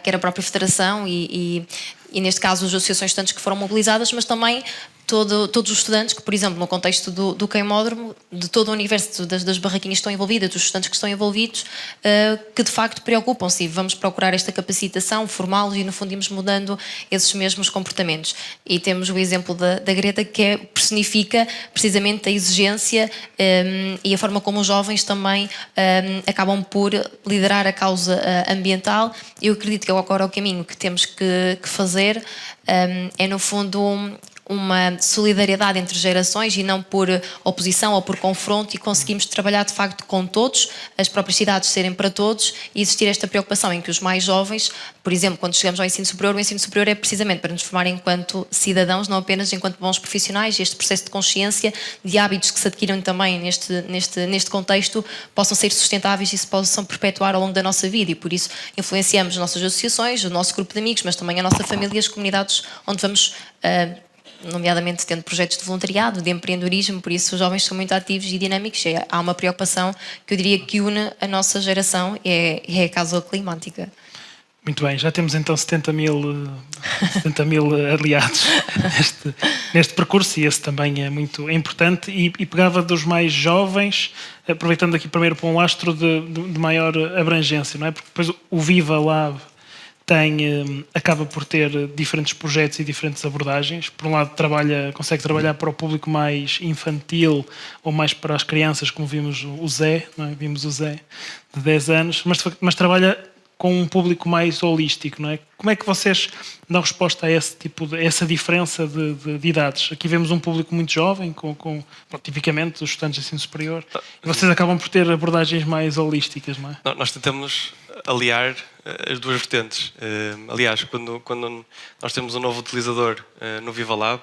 quer a própria Federação e neste caso as associações de estudantes que foram mobilizadas, mas também todos os estudantes que, por exemplo, no contexto do queimódromo, de todo o universo das barraquinhas que estão envolvidas, dos estudantes que estão envolvidos, que de facto preocupam-se, e vamos procurar esta capacitação, formá-los e no fundo irmos mudando esses mesmos comportamentos. E temos o exemplo da Greta, que personifica precisamente a exigência e a forma como os jovens também acabam por liderar a causa ambiental. Eu acredito que agora o caminho que temos que fazer é no fundo uma solidariedade entre gerações e não por oposição ou por confronto, e conseguimos trabalhar de facto com todos, as próprias cidades serem para todos, e existir esta preocupação em que os mais jovens, por exemplo, quando chegamos ao ensino superior, o ensino superior é precisamente para nos formar enquanto cidadãos, não apenas enquanto bons profissionais, e este processo de consciência, de hábitos que se adquiram também neste contexto, possam ser sustentáveis e se possam perpetuar ao longo da nossa vida, e por isso influenciamos as nossas associações, o nosso grupo de amigos, mas também a nossa família e as comunidades onde vamos nomeadamente tendo projetos de voluntariado, de empreendedorismo. Por isso os jovens são muito ativos e dinâmicos. Há uma preocupação que eu diria que une a nossa geração, é a causa climática. Muito bem, já temos então 70 mil aliados neste percurso, e esse também é muito importante, e pegava dos mais jovens, aproveitando aqui primeiro para um lastro de maior abrangência, não é? Porque depois o Viva Lab acaba por ter diferentes projetos e diferentes abordagens. Por um lado consegue trabalhar para o público mais infantil ou mais para as crianças, como vimos o Zé, não é? Vimos o Zé de 10 anos, mas trabalha com um público mais holístico, não é? Como é que vocês dão resposta a essa diferença de idades? Aqui vemos um público muito jovem, tipicamente os estudantes de ensino superior, e vocês acabam por ter abordagens mais holísticas, não é? Nós tentamos aliar as duas vertentes. Aliás, quando nós temos um novo utilizador no Viva Lab,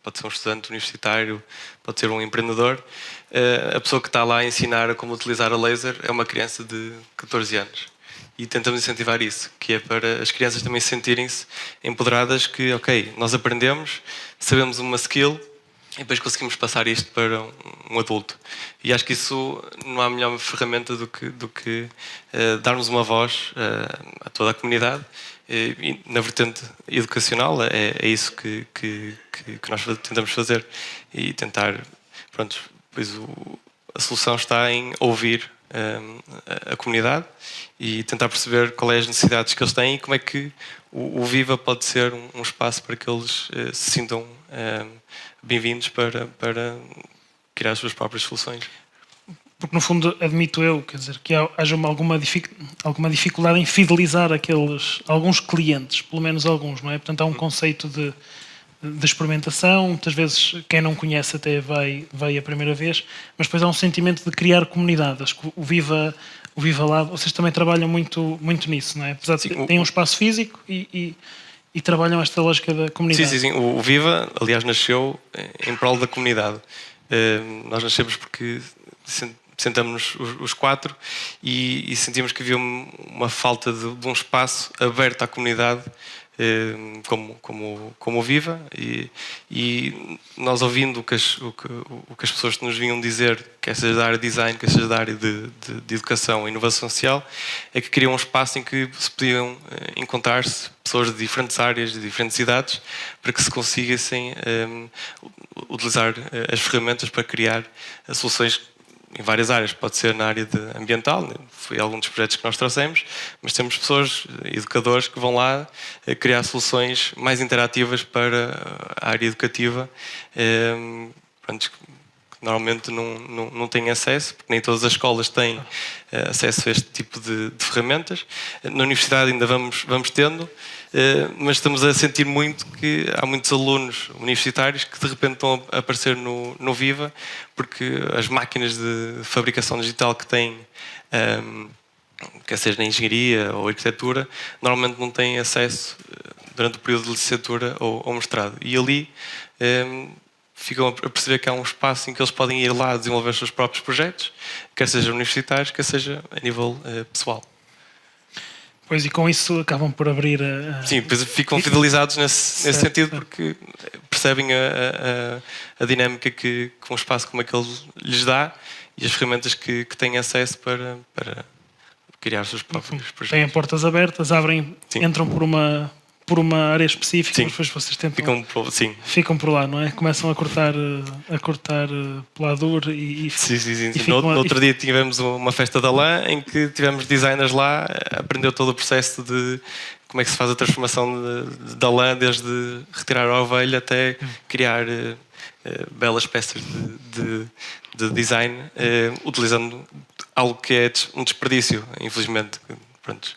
pode ser um estudante universitário, pode ser um empreendedor, a pessoa que está lá a ensinar como utilizar a laser é uma criança de 14 anos. E tentamos incentivar isso, que é para as crianças também sentirem-se empoderadas, que, ok, nós aprendemos, sabemos uma skill, e depois conseguimos passar isto para um adulto. E acho que isso não há melhor ferramenta do que darmos uma voz a toda a comunidade. E na vertente educacional é isso que nós tentamos fazer. E tentar, pronto, pois a solução está em ouvir a comunidade e tentar perceber qual é as necessidades que eles têm e como é que o Viva pode ser um espaço para que eles se sintam bem-vindos para criar as suas próprias soluções. Porque, no fundo, admito eu, quer dizer, que haja alguma dificuldade em fidelizar alguns clientes, pelo menos alguns, não é? Portanto, há um conceito de experimentação, muitas vezes quem não conhece até vai a primeira vez, mas depois há um sentimento de criar comunidade. Acho que o Viva Lab, vocês também trabalham muito nisso, não é? Apesar de têm um espaço físico e trabalham esta lógica da comunidade. Sim. O Viva, aliás, nasceu em prol da comunidade. Nós nascemos porque sentamos os quatro e sentimos que havia uma falta de um espaço aberto à comunidade como o Viva e nós ouvindo o que as pessoas nos vinham dizer, quer seja da área de design, quer seja da área de educação e inovação social, é que queriam um espaço em que se podiam encontrar-se pessoas de diferentes áreas, de diferentes idades, para que se conseguissem utilizar as ferramentas para criar soluções em várias áreas. Pode ser na área ambiental, foi algum dos projetos que nós trouxemos, mas temos pessoas, educadores, que vão lá criar soluções mais interativas para a área educativa, que normalmente não têm acesso, porque nem todas as escolas têm acesso a este tipo de ferramentas. Na universidade ainda vamos tendo, mas estamos a sentir muito que há muitos alunos universitários que de repente estão a aparecer no Viva, porque as máquinas de fabricação digital que têm, quer seja na engenharia ou arquitetura, normalmente não têm acesso durante o período de licenciatura ou mestrado. E ali ficam a perceber que há um espaço em que eles podem ir lá desenvolver os seus próprios projetos, quer seja universitários, quer seja a nível pessoal. Pois, e com isso acabam por abrir Sim, depois ficam fidelizados nesse sentido, porque percebem a dinâmica que um espaço como aquele lhes dá e as ferramentas que têm acesso para criar os seus próprios projetos. Têm portas abertas, entram por uma área específica, mas depois vocês tentam... Ficam por lá, não é? Começam a cortar pela dura e Sim. No outro dia tivemos uma festa da lã em que tivemos designers lá, aprendeu todo o processo de como é que se faz a transformação da lã, desde retirar a ovelha até criar belas peças de design, utilizando algo que é um desperdício, infelizmente. Pronto.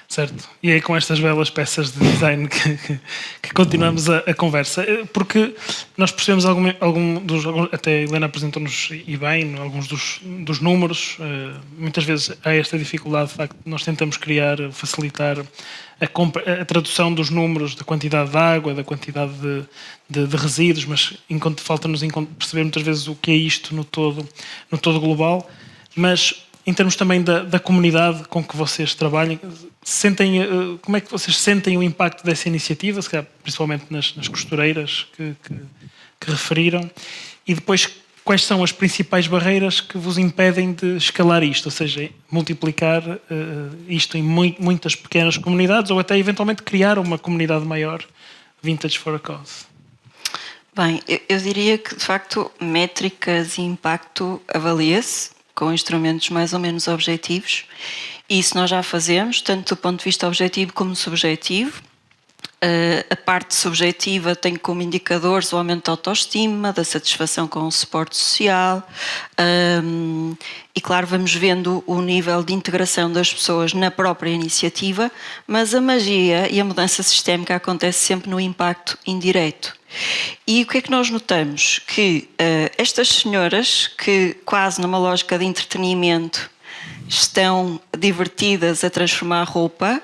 Certo. E é com estas belas peças de design que continuamos a conversa. Porque nós percebemos até a Helena apresentou-nos e bem, alguns dos números. Muitas vezes há esta dificuldade, de facto, nós tentamos facilitar a tradução dos números, da quantidade de água, da quantidade de resíduos, mas falta-nos perceber muitas vezes o que é isto no todo global. Mas em termos também da comunidade com que vocês trabalham, como é que vocês sentem o impacto dessa iniciativa, se calhar, principalmente nas costureiras que referiram, e depois quais são as principais barreiras que vos impedem de escalar isto, ou seja, multiplicar isto em muitas pequenas comunidades ou até eventualmente criar uma comunidade maior, Vintage for a Cause? Bem, eu diria que de facto métricas e impacto avalia-se com instrumentos mais ou menos objetivos. E isso nós já fazemos, tanto do ponto de vista objetivo como subjetivo. A parte subjetiva tem como indicadores o aumento da autoestima, da satisfação com o suporte social e, claro, vamos vendo o nível de integração das pessoas na própria iniciativa, mas a magia e a mudança sistémica acontece sempre no impacto indireto. E o que é que nós notamos? Que estas senhoras, que quase numa lógica de entretenimento estão divertidas a transformar roupa,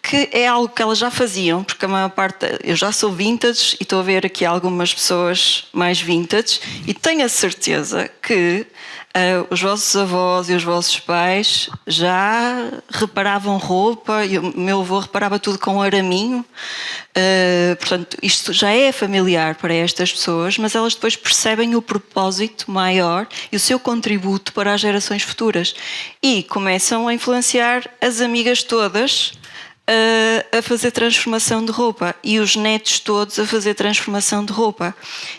que é algo que elas já faziam, porque a maior parte... Eu já sou vintage e estou a ver aqui algumas pessoas mais vintage e tenho a certeza que os vossos avós e os vossos pais já reparavam roupa e o meu avô reparava tudo com araminho. Portanto, isto já é familiar para estas pessoas, mas elas depois percebem o propósito maior e o seu contributo para as gerações futuras e começam a influenciar as amigas todas a fazer transformação de roupa e os netos todos a fazer transformação de roupa.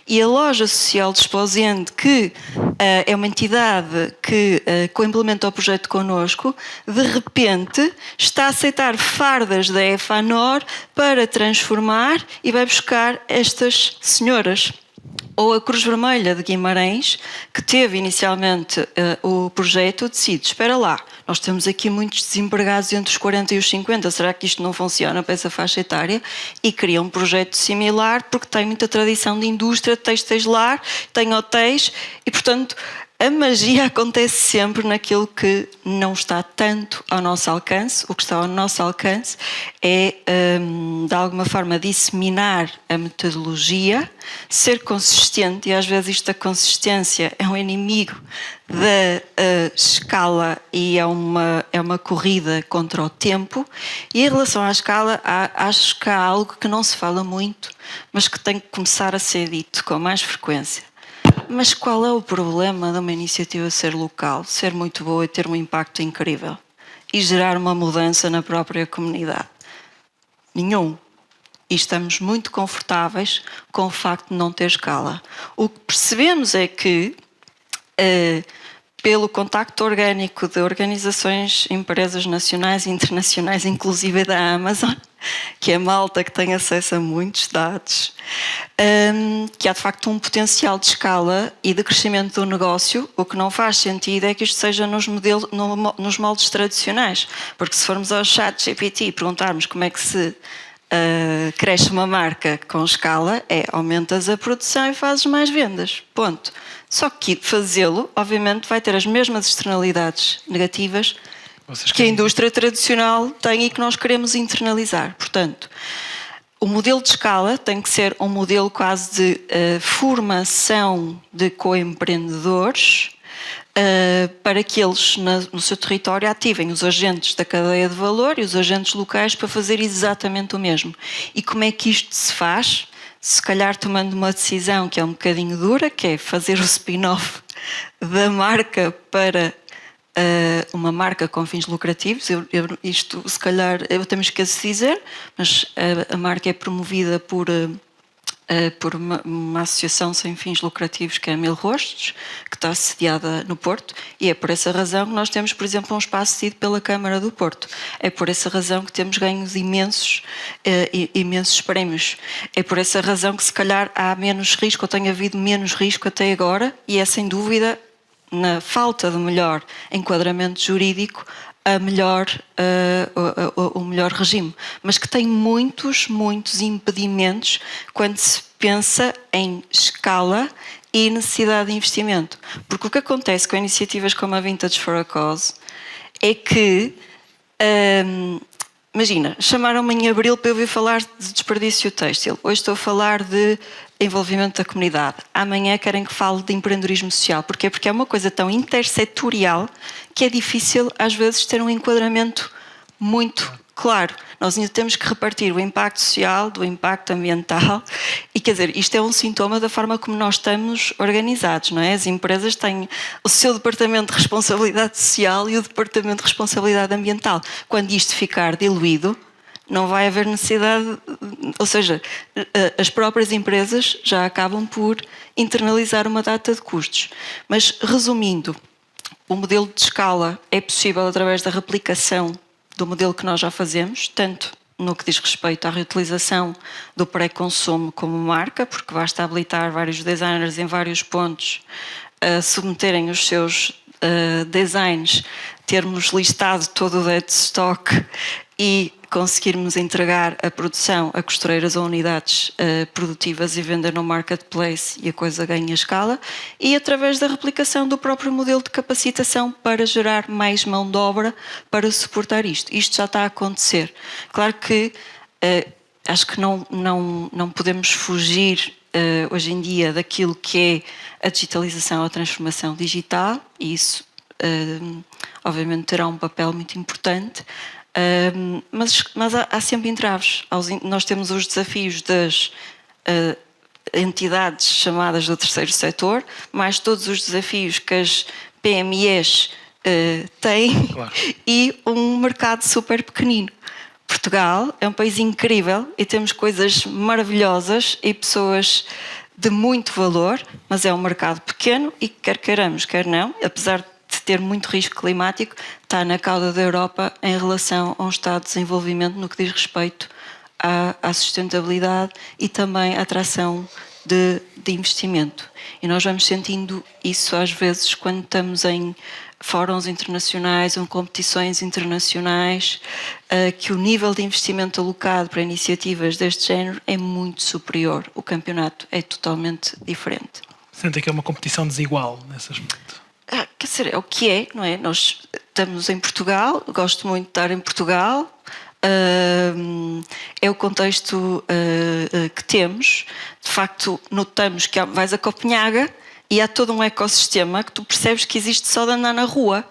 E a loja social de Esposende, que é uma entidade que co-implementa o projeto connosco, de repente está a aceitar fardas da EFANOR para transformar e vai buscar estas senhoras. Ou a Cruz Vermelha de Guimarães, que teve inicialmente o projeto, decide, espera lá, nós temos aqui muitos desempregados entre os 40 e os 50, será que isto não funciona para essa faixa etária? E cria um projeto similar, porque tem muita tradição de indústria, textilar, tem hotéis, e portanto a magia acontece sempre naquilo que não está tanto ao nosso alcance. O que está ao nosso alcance é, de alguma forma, disseminar a metodologia, ser consistente, e às vezes esta consistência é um inimigo da escala e é uma corrida contra o tempo. E em relação à escala, acho que há algo que não se fala muito, mas que tem que começar a ser dito com mais frequência. Mas qual é o problema de uma iniciativa ser local, ser muito boa e ter um impacto incrível e gerar uma mudança na própria comunidade? Nenhum. E estamos muito confortáveis com o facto de não ter escala. O que percebemos é que, pelo contacto orgânico de organizações, empresas nacionais e internacionais, inclusive da Amazon, que é malta que tem acesso a muitos dados, que há de facto um potencial de escala e de crescimento do negócio. O que não faz sentido é que isto seja nos moldes tradicionais, porque se formos ao ChatGPT e perguntarmos como é que se cresce uma marca com escala, aumentas a produção e fazes mais vendas, ponto. Só que fazê-lo, obviamente, vai ter as mesmas externalidades negativas que a indústria tradicional tem e que nós queremos internalizar. Portanto, o modelo de escala tem que ser um modelo quase de formação de coempreendedores para que eles, no seu território, ativem os agentes da cadeia de valor e os agentes locais para fazer exatamente o mesmo. E como é que isto se faz? Se calhar tomando uma decisão que é um bocadinho dura, que é fazer o spin-off da marca para uma marca com fins lucrativos. Isto, se calhar, eu também esqueço de dizer, mas a marca é promovida por uma associação sem fins lucrativos, que é a Mil Rostos, que está sediada no Porto, e é por essa razão que nós temos, por exemplo, um espaço cedido pela Câmara do Porto. É por essa razão que temos ganhos imensos prémios. É por essa razão que, se calhar, há menos risco, ou tem havido menos risco até agora, e é sem dúvida, na falta de melhor enquadramento jurídico, o melhor regime, mas que tem muitos impedimentos quando se pensa em escala e necessidade de investimento. Porque o que acontece com iniciativas como a Vintage for a Cause é que, imagina, chamaram-me em abril para eu vir falar de desperdício têxtil. Hoje estou a falar de envolvimento da comunidade. Amanhã querem que fale de empreendedorismo social. Porquê? Porque é uma coisa tão intersetorial que é difícil, às vezes, ter um enquadramento muito claro. Nós ainda temos que repartir o impacto social do impacto ambiental e, quer dizer, isto é um sintoma da forma como nós estamos organizados, não é? As empresas têm o seu departamento de responsabilidade social e o departamento de responsabilidade ambiental. Quando isto ficar diluído, não vai haver necessidade, ou seja, as próprias empresas já acabam por internalizar uma data de custos. Mas, resumindo, o modelo de escala é possível através da replicação do modelo que nós já fazemos, tanto no que diz respeito à reutilização do pré-consumo como marca, porque basta habilitar vários designers em vários pontos a submeterem os seus designs, termos listado todo o dead stock e conseguirmos entregar a produção a costureiras ou unidades produtivas e vender no marketplace, e a coisa ganha escala, e através da replicação do próprio modelo de capacitação para gerar mais mão de obra para suportar isto. Isto já está a acontecer. Claro que acho que não podemos fugir hoje em dia daquilo que é a digitalização, a transformação digital, e isso obviamente terá um papel muito importante. Mas há sempre entraves. Nós temos os desafios das entidades chamadas do terceiro setor, mais todos os desafios que as PMEs têm, claro, e um mercado super pequenino. Portugal é um país incrível e temos coisas maravilhosas e pessoas de muito valor, mas é um mercado pequeno e quer queiramos, quer não, apesar de ter muito risco climático, está na cauda da Europa em relação a um estado de desenvolvimento no que diz respeito à sustentabilidade e também à atração de investimento. E nós vamos sentindo isso às vezes quando estamos em fóruns internacionais ou em competições internacionais, que o nível de investimento alocado para iniciativas deste género é muito superior. O campeonato é totalmente diferente. Sentem que é uma competição desigual nesse aspecto? Quer dizer, é o que é, não é? Nós estamos em Portugal, gosto muito de estar em Portugal, é o contexto que temos. De facto, notamos que vais a Copenhaga e há todo um ecossistema que tu percebes que existe só de andar na rua,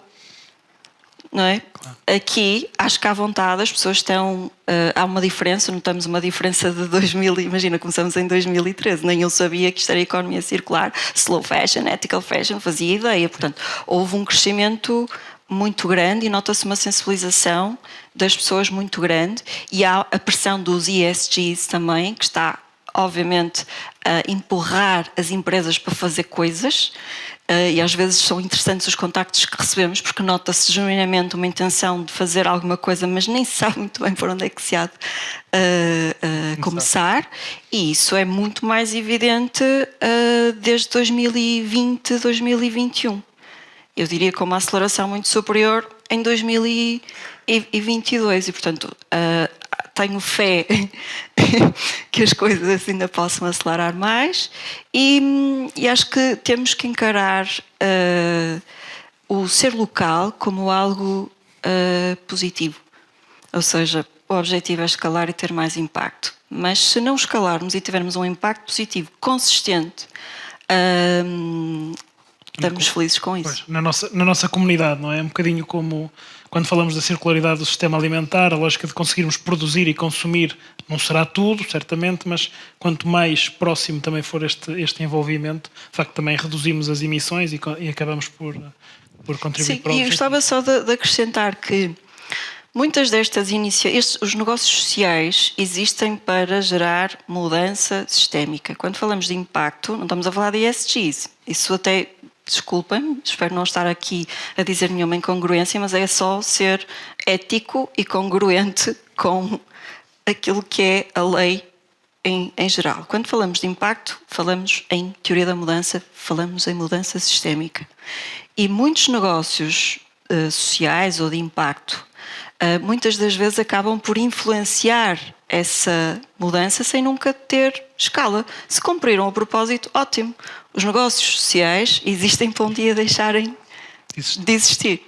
não é? Claro. Aqui, acho que à vontade as pessoas estão... há uma diferença, notamos uma diferença de 2000, imagina, começamos em 2013, nem eu sabia que isto era economia circular, slow fashion, ethical fashion, fazia ideia. Portanto, houve um crescimento muito grande e nota-se uma sensibilização das pessoas muito grande, e há a pressão dos ESGs também, que está obviamente a empurrar as empresas para fazer coisas, e às vezes são interessantes os contactos que recebemos, porque nota-se genuinamente uma intenção de fazer alguma coisa, mas nem se sabe muito bem por onde é que se há de começar, e isso é muito mais evidente desde 2020, 2021. Eu diria com uma aceleração muito superior em 2022 e, portanto, tenho fé que as coisas ainda possam acelerar mais e acho que temos que encarar o ser local como algo positivo. Ou seja, o objetivo é escalar e ter mais impacto. Mas se não escalarmos e tivermos um impacto positivo consistente, estamos felizes com isso. Pois, na nossa comunidade, não é? Um bocadinho como quando falamos da circularidade do sistema alimentar, a lógica de conseguirmos produzir e consumir não será tudo, certamente, mas quanto mais próximo também for este envolvimento, de facto também reduzimos as emissões e acabamos por contribuir para o objetivo. Sim, e eu gostava só de acrescentar que muitas destas iniciativas, os negócios sociais existem para gerar mudança sistémica. Quando falamos de impacto, não estamos a falar de ESGs. Isso até... Desculpem, espero não estar aqui a dizer nenhuma incongruência, mas é só ser ético e congruente com aquilo que é a lei em geral. Quando falamos de impacto, falamos em teoria da mudança, falamos em mudança sistémica. E muitos negócios sociais ou de impacto, muitas das vezes acabam por influenciar essa mudança sem nunca ter escala. Se cumpriram o propósito, ótimo. Os negócios sociais existem para um dia deixarem de existir.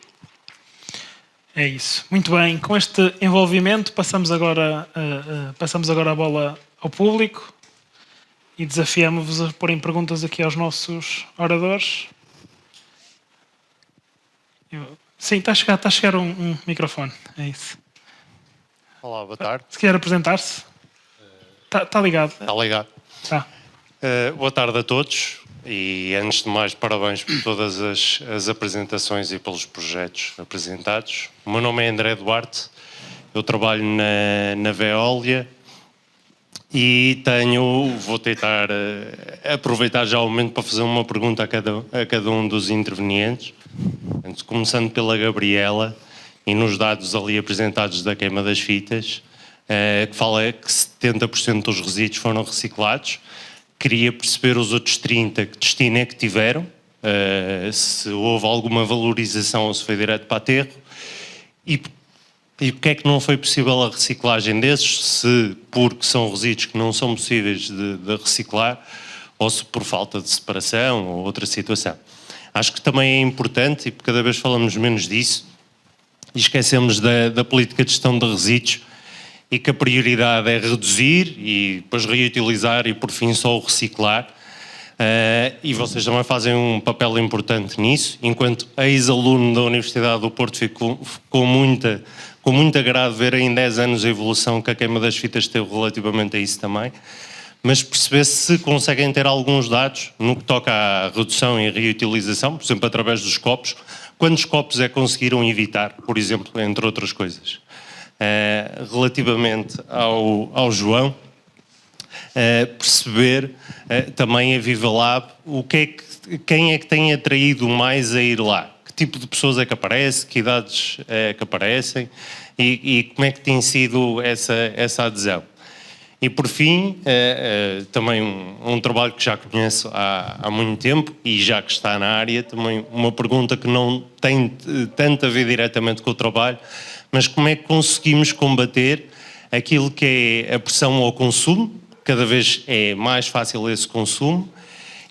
É isso. Muito bem. Com este envolvimento passamos agora a bola ao público e desafiamos-vos a porem perguntas aqui aos nossos oradores. Sim, está a chegar um microfone. É isso. Olá, boa tarde. Se quiser apresentar-se. Está ligado. Está ligado. Tá. Boa tarde a todos e, antes de mais, parabéns por todas as apresentações e pelos projetos apresentados. O meu nome é André Duarte, eu trabalho na Veolia e vou tentar aproveitar já o momento para fazer uma pergunta a cada um dos intervenientes. Começando pela Gabriela, e nos dados ali apresentados da queima das fitas, que fala que 70% dos resíduos foram reciclados. Queria perceber os outros 30% que destino é que tiveram, se houve alguma valorização ou se foi direto para aterro, e porque é que não foi possível a reciclagem desses, se porque são resíduos que não são possíveis de reciclar, ou se por falta de separação ou outra situação. Acho que também é importante, e cada vez falamos menos disso, e esquecemos da política de gestão de resíduos, e que a prioridade é reduzir e depois reutilizar e por fim só o reciclar. E vocês também fazem um papel importante nisso. Enquanto ex-aluno da Universidade do Porto, fico com muito agrado ver em 10 anos a evolução que a queima das fitas teve relativamente a isso também. Mas perceber se conseguem ter alguns dados no que toca à redução e reutilização, por exemplo, através dos copos. Quantos copos é que conseguiram evitar, por exemplo, entre outras coisas? relativamente ao João, perceber também a Viva Lab quem é que tem atraído mais a ir lá, que tipo de pessoas é que aparece, que idades é que aparecem e como é que tem sido essa adesão. E por fim, também um trabalho que já conheço há muito tempo e já que está na área, também uma pergunta que não tem tanto a ver diretamente com o trabalho, mas como é que conseguimos combater aquilo que é a pressão ao consumo, cada vez é mais fácil esse consumo,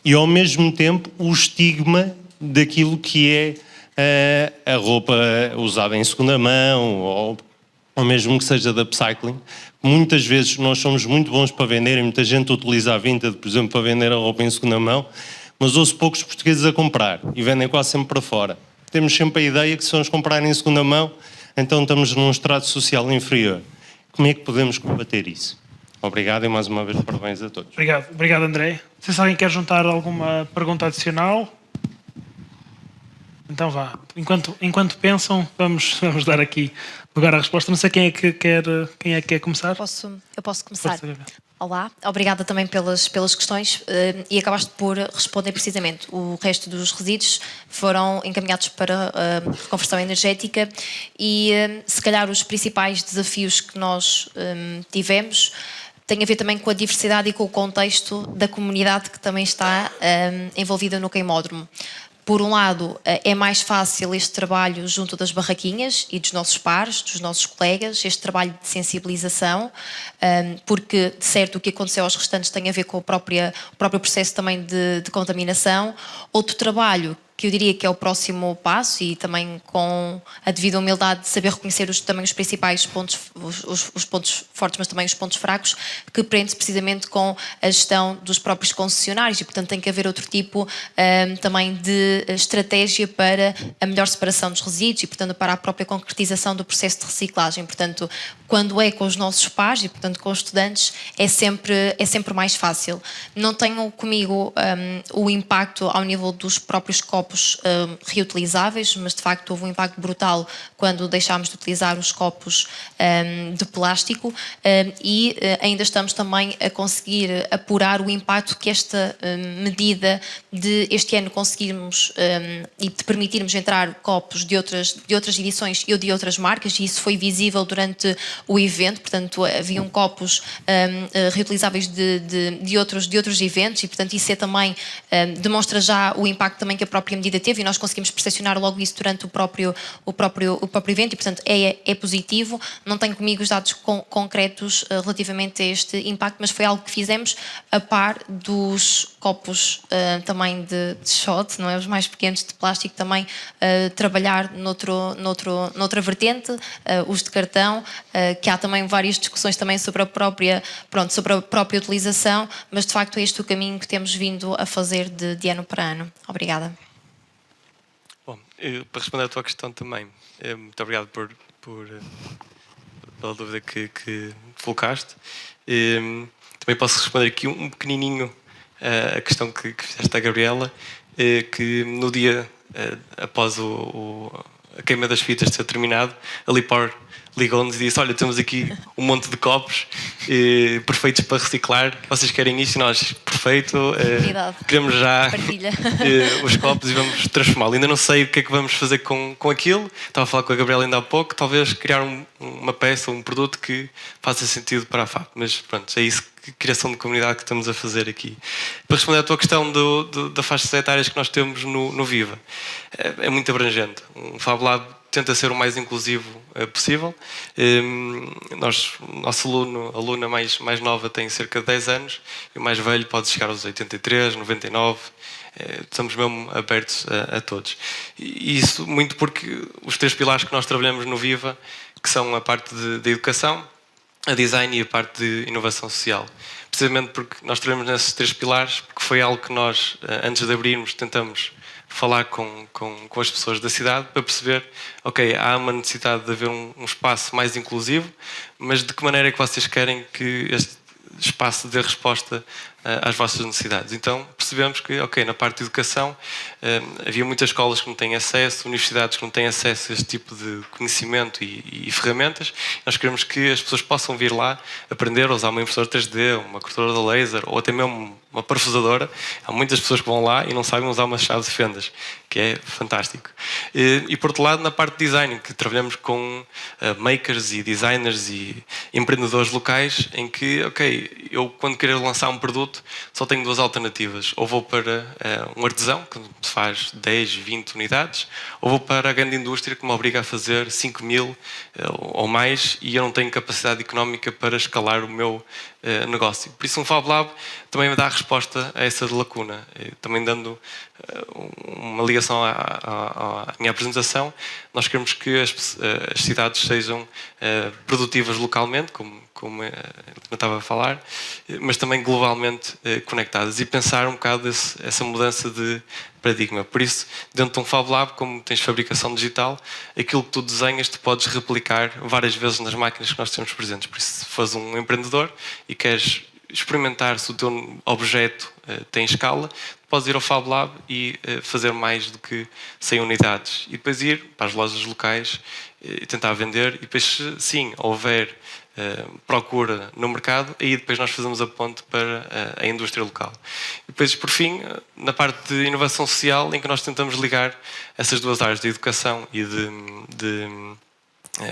e ao mesmo tempo o estigma daquilo que é a roupa usada em segunda mão ou mesmo que seja de upcycling. Muitas vezes nós somos muito bons para vender e muita gente utiliza a Vinted, por exemplo, para vender a roupa em segunda mão, mas ouço poucos portugueses a comprar e vendem quase sempre para fora. Temos sempre a ideia que se vamos comprar em segunda mão, então estamos num estrato social inferior. Como é que podemos combater isso? Obrigado e mais uma vez parabéns a todos. Obrigado André. Não sei se alguém quer juntar alguma pergunta adicional. Então vá. Enquanto pensam, vamos dar aqui lugar à resposta. Não sei quem é que quer começar. Eu posso começar. Força. Olá, obrigada também pelas questões e acabaste por responder precisamente. O resto dos resíduos foram encaminhados para reconversão energética e se calhar os principais desafios que nós tivemos têm a ver também com a diversidade e com o contexto da comunidade que também está envolvida no queimódromo. Por um lado, é mais fácil este trabalho junto das barraquinhas e dos nossos pares, dos nossos colegas, este trabalho de sensibilização, porque, de certo, o que aconteceu aos restantes tem a ver com o próprio processo também de contaminação. Outro trabalho que eu diria que é o próximo passo e também com a devida humildade de saber reconhecer também os principais pontos, os pontos fortes, mas também os pontos fracos, que prende-se precisamente com a gestão dos próprios concessionários e, portanto, tem que haver outro tipo também de estratégia para a melhor separação dos resíduos e, portanto, para a própria concretização do processo de reciclagem. Portanto, quando é com os nossos pares e, portanto, com os estudantes, é sempre mais fácil. Não tenho comigo o impacto ao nível dos próprios copos reutilizáveis, mas de facto houve um impacto brutal quando deixámos de utilizar os copos de plástico e ainda estamos também a conseguir apurar o impacto que esta medida de este ano conseguirmos e de permitirmos entrar copos de outras edições e de outras marcas, e isso foi visível durante o evento. Portanto, haviam copos reutilizáveis de outros eventos e, portanto, isso também demonstra já o impacto também que a própria medida teve e nós conseguimos percepcionar logo isso durante o próprio evento e, portanto, é positivo. Não tenho comigo os dados concretos relativamente a este impacto, mas foi algo que fizemos a par dos copos também de shot, não é? Os mais pequenos de plástico também trabalhar noutra vertente, os de cartão, que há também várias discussões também sobre a própria utilização, mas de facto é este o caminho que temos vindo a fazer de ano para ano. Obrigada. Bom, para responder à tua questão também, muito obrigado pela dúvida que colocaste. Também posso responder aqui um pequenininho a questão que fizeste à Gabriela, que no dia após a queima das fitas ter terminado, a Lipor ligou-nos e disse: olha, temos aqui um monte de copos perfeitos para reciclar, vocês querem isto? E nós, perfeito, queremos já os copos e vamos transformá-lo. Ainda não sei o que é que vamos fazer com aquilo. Estava a falar com a Gabriela ainda há pouco, talvez criar uma peça, um produto que faça sentido para a FAP, mas pronto, é isso, criação de comunidade que estamos a fazer aqui. Para responder à tua questão da faixas etárias que nós temos no Viva, é muito abrangente. O Fab Lab tenta ser o mais inclusivo possível. Nosso aluna mais nova tem cerca de 10 anos e o mais velho pode chegar aos 83, 99. Estamos mesmo abertos a todos. E isso muito porque os 3 pilares que nós trabalhamos no Viva, que são a parte da educação, a design e a parte de inovação social. Precisamente porque nós trabalhamos nesses 3 pilares, porque foi algo que nós, antes de abrirmos, tentamos falar com as pessoas da cidade para perceber, ok, há uma necessidade de haver um espaço mais inclusivo, mas de que maneira é que vocês querem que este espaço dê resposta às vossas necessidades? Então percebemos que, ok, na parte de educação havia muitas escolas que não têm acesso, universidades que não têm acesso a este tipo de conhecimento e ferramentas. Nós queremos que as pessoas possam vir lá aprender a usar uma impressora 3D, uma cortadora de laser ou até mesmo uma parafusadora. Há muitas pessoas que vão lá e não sabem usar uma chave de fendas, que é fantástico. E por outro lado, na parte de design, que trabalhamos com makers e designers e empreendedores locais, em que, ok, eu quando quero lançar um produto só tenho duas alternativas. Ou vou para um artesão, que faz 10, 20 unidades, ou vou para a grande indústria que me obriga a fazer 5.000 ou mais e eu não tenho capacidade económica para escalar o meu negócio. Por isso um Fab Lab também dá a resposta a essa lacuna. Também dando uma ligação à minha apresentação, nós queremos que as cidades sejam produtivas localmente, como eu estava a falar, mas também globalmente conectadas e pensar um bocado essa mudança de paradigma. Por isso, dentro de um Fab Lab, como tens fabricação digital, aquilo que tu desenhas, tu podes replicar várias vezes nas máquinas que nós temos presentes. Por isso, se fores um empreendedor e queres experimentar se o teu objeto tem escala, podes ir ao Fab Lab e fazer mais do que 100 unidades. E depois ir para as lojas locais e tentar vender. E depois, sim, houver procura no mercado, aí depois nós fazemos a ponte para a indústria local. E depois, por fim, na parte de inovação social, em que nós tentamos ligar essas duas áreas de educação e de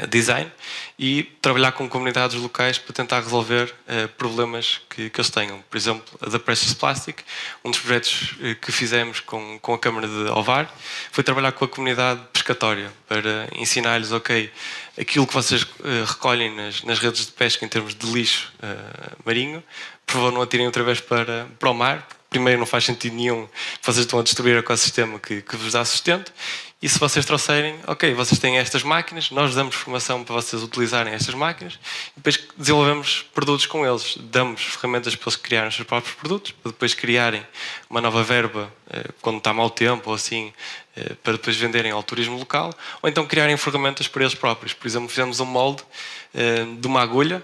design e trabalhar com comunidades locais para tentar resolver problemas que eles tenham. Por exemplo, a da Precious Plastic, um dos projetos que fizemos com a Câmara de Ovar foi trabalhar com a comunidade pescatória para ensinar-lhes, ok, aquilo que vocês recolhem nas redes de pesca em termos de lixo marinho, por favor não atirem outra vez para o mar. Primeiro, não faz sentido nenhum, vocês estão a destruir o ecossistema que vos dá sustento. E se vocês trouxerem, ok, vocês têm estas máquinas, nós damos formação para vocês utilizarem estas máquinas e depois desenvolvemos produtos com eles. Damos ferramentas para eles criarem os seus próprios produtos, para depois criarem uma nova verba quando está mau tempo ou assim, para depois venderem ao turismo local, ou então criarem ferramentas para eles próprios. Por exemplo, fizemos um molde de uma agulha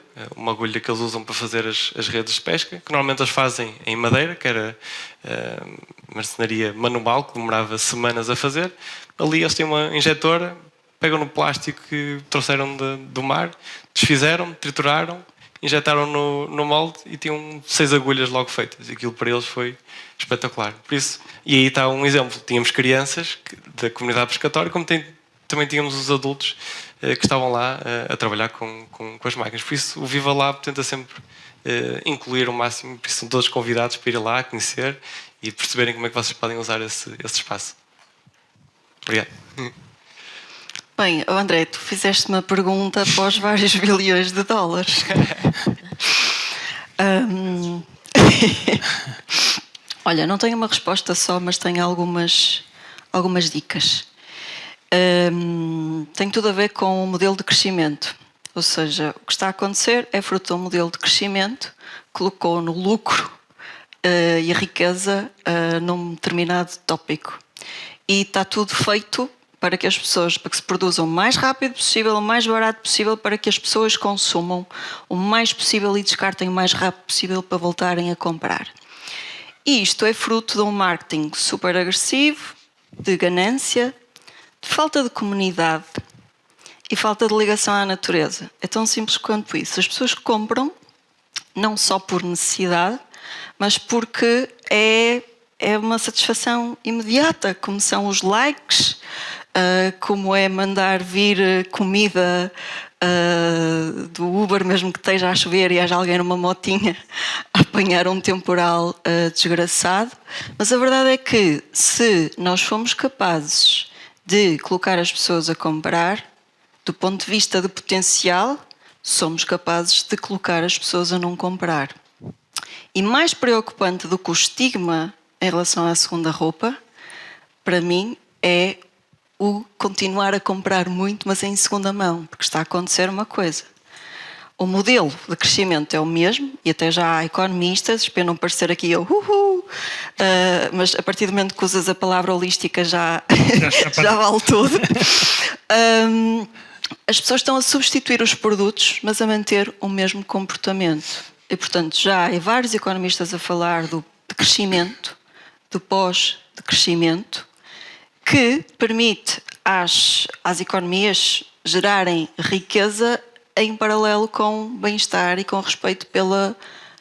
que eles usam para fazer as redes de pesca, que normalmente eles fazem em madeira, que era marcenaria manual, que demorava semanas a fazer. Ali eles têm uma injetora, pegam no plástico que trouxeram do mar, desfizeram, trituraram, injetaram no molde e tinham 6 agulhas logo feitas. Aquilo para eles foi espetacular. Por isso, e aí está um exemplo. Tínhamos crianças da comunidade pescatória, como também tínhamos os adultos que estavam lá a trabalhar com as máquinas. Por isso, o Viva Lab tenta sempre incluir o máximo. Por isso, são todos convidados para ir lá, conhecer e perceberem como é que vocês podem usar esse espaço. Obrigado. Bem, André, tu fizeste uma pergunta após vários bilhões de dólares. Olha, não tenho uma resposta só, mas tenho algumas dicas. Tem tudo a ver com o modelo de crescimento. Ou seja, o que está a acontecer é fruto de um modelo de crescimento que colocou no lucro e a riqueza num determinado tópico. E está tudo feito para que se produzam o mais rápido possível, o mais barato possível, para que as pessoas consumam o mais possível e descartem o mais rápido possível para voltarem a comprar. E isto é fruto de um marketing super agressivo, de ganância, de falta de comunidade e falta de ligação à natureza. É tão simples quanto isso. As pessoas compram não só por necessidade, mas porque é uma satisfação imediata, como são os likes, como é mandar vir comida do Uber, mesmo que esteja a chover e haja alguém numa motinha a apanhar um temporal desgraçado. Mas a verdade é que se nós formos capazes de colocar as pessoas a comprar, do ponto de vista de potencial, somos capazes de colocar as pessoas a não comprar. E mais preocupante do que o estigma em relação à segunda roupa, para mim, é o continuar a comprar muito, mas em segunda mão, porque está a acontecer uma coisa. O modelo de crescimento é o mesmo, e até já há economistas, espero não parecer aqui eu, mas a partir do momento que usas a palavra holística já vale tudo. As pessoas estão a substituir os produtos, mas a manter o mesmo comportamento. E, portanto, já há vários economistas a falar de crescimento, de pós de crescimento que permite às economias gerarem riqueza em paralelo com bem-estar e com respeito pela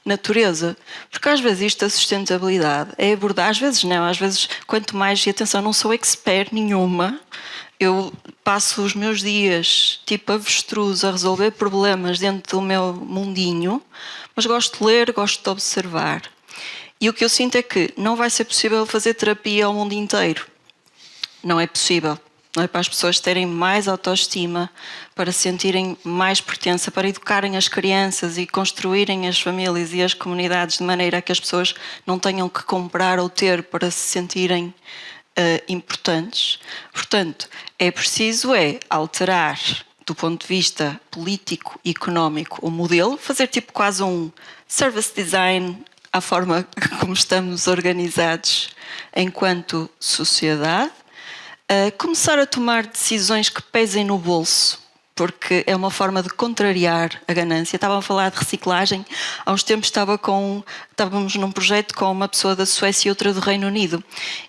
natureza. Porque às vezes isto da sustentabilidade é abordar, às vezes não, às vezes quanto mais, e atenção, não sou expert nenhuma, eu passo os meus dias tipo avestruz a resolver problemas dentro do meu mundinho, mas gosto de ler, gosto de observar. E o que eu sinto é que não vai ser possível fazer terapia ao mundo inteiro. Não é possível. Não é para as pessoas terem mais autoestima, para sentirem mais pertença, para educarem as crianças e construírem as famílias e as comunidades de maneira a que as pessoas não tenham que comprar ou ter para se sentirem importantes. Portanto, é preciso alterar do ponto de vista político e económico o modelo, fazer tipo quase um service design à forma como estamos organizados enquanto sociedade. Começar a tomar decisões que pesem no bolso, porque é uma forma de contrariar a ganância. Estava a falar de reciclagem. Há uns tempos estávamos num projeto com uma pessoa da Suécia e outra do Reino Unido.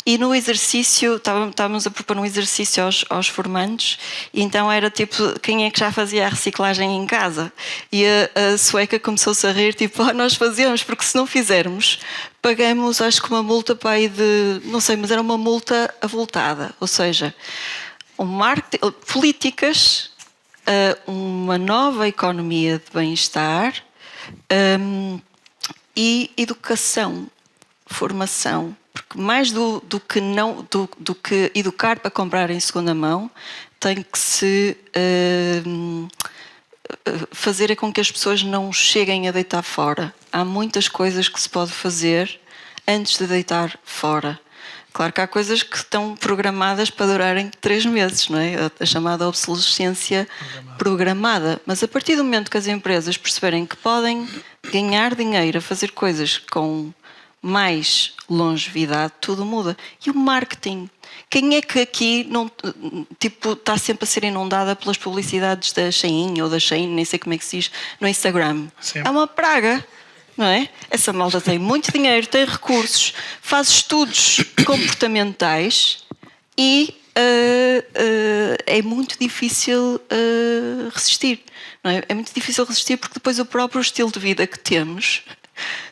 E no exercício, estávamos a propor um exercício aos formandos, e então era tipo, quem é que já fazia a reciclagem em casa? E a sueca começou-se a rir, tipo, nós fazemos, porque se não fizermos, pagamos, acho que uma multa para aí de, não sei, mas era uma multa avultada. Ou seja, políticas, uma nova economia de bem-estar e educação, formação. Porque mais do que educar para comprar em segunda mão, tem que se fazer com que as pessoas não cheguem a deitar fora. Há muitas coisas que se pode fazer antes de deitar fora. Claro que há coisas que estão programadas para durarem 3 meses, não é? A chamada obsolescência programada. Mas a partir do momento que as empresas perceberem que podem ganhar dinheiro a fazer coisas com mais longevidade, tudo muda. E o marketing? Quem é que aqui não, tipo, está sempre a ser inundada pelas publicidades da Shein ou da Shein, nem sei como é que se diz, no Instagram? Sim. É uma praga, não é? Essa malta tem muito dinheiro, tem recursos, faz estudos comportamentais e é muito difícil resistir. Não é? É muito difícil resistir porque depois o próprio estilo de vida que temos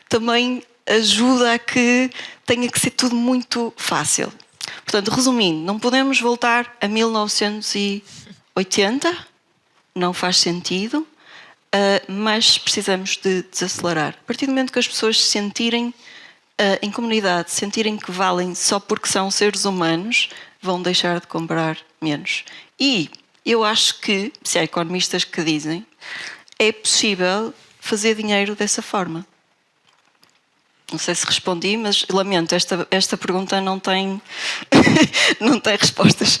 também ajuda a que tenha que ser tudo muito fácil. Portanto, resumindo, não podemos voltar a 1980, não faz sentido, mas precisamos de desacelerar. A partir do momento que as pessoas se sentirem em comunidade, sentirem que valem só porque são seres humanos, vão deixar de comprar menos. E eu acho que, se há economistas que dizem, é possível fazer dinheiro dessa forma. Não sei se respondi, mas lamento, esta pergunta não tem, não tem respostas.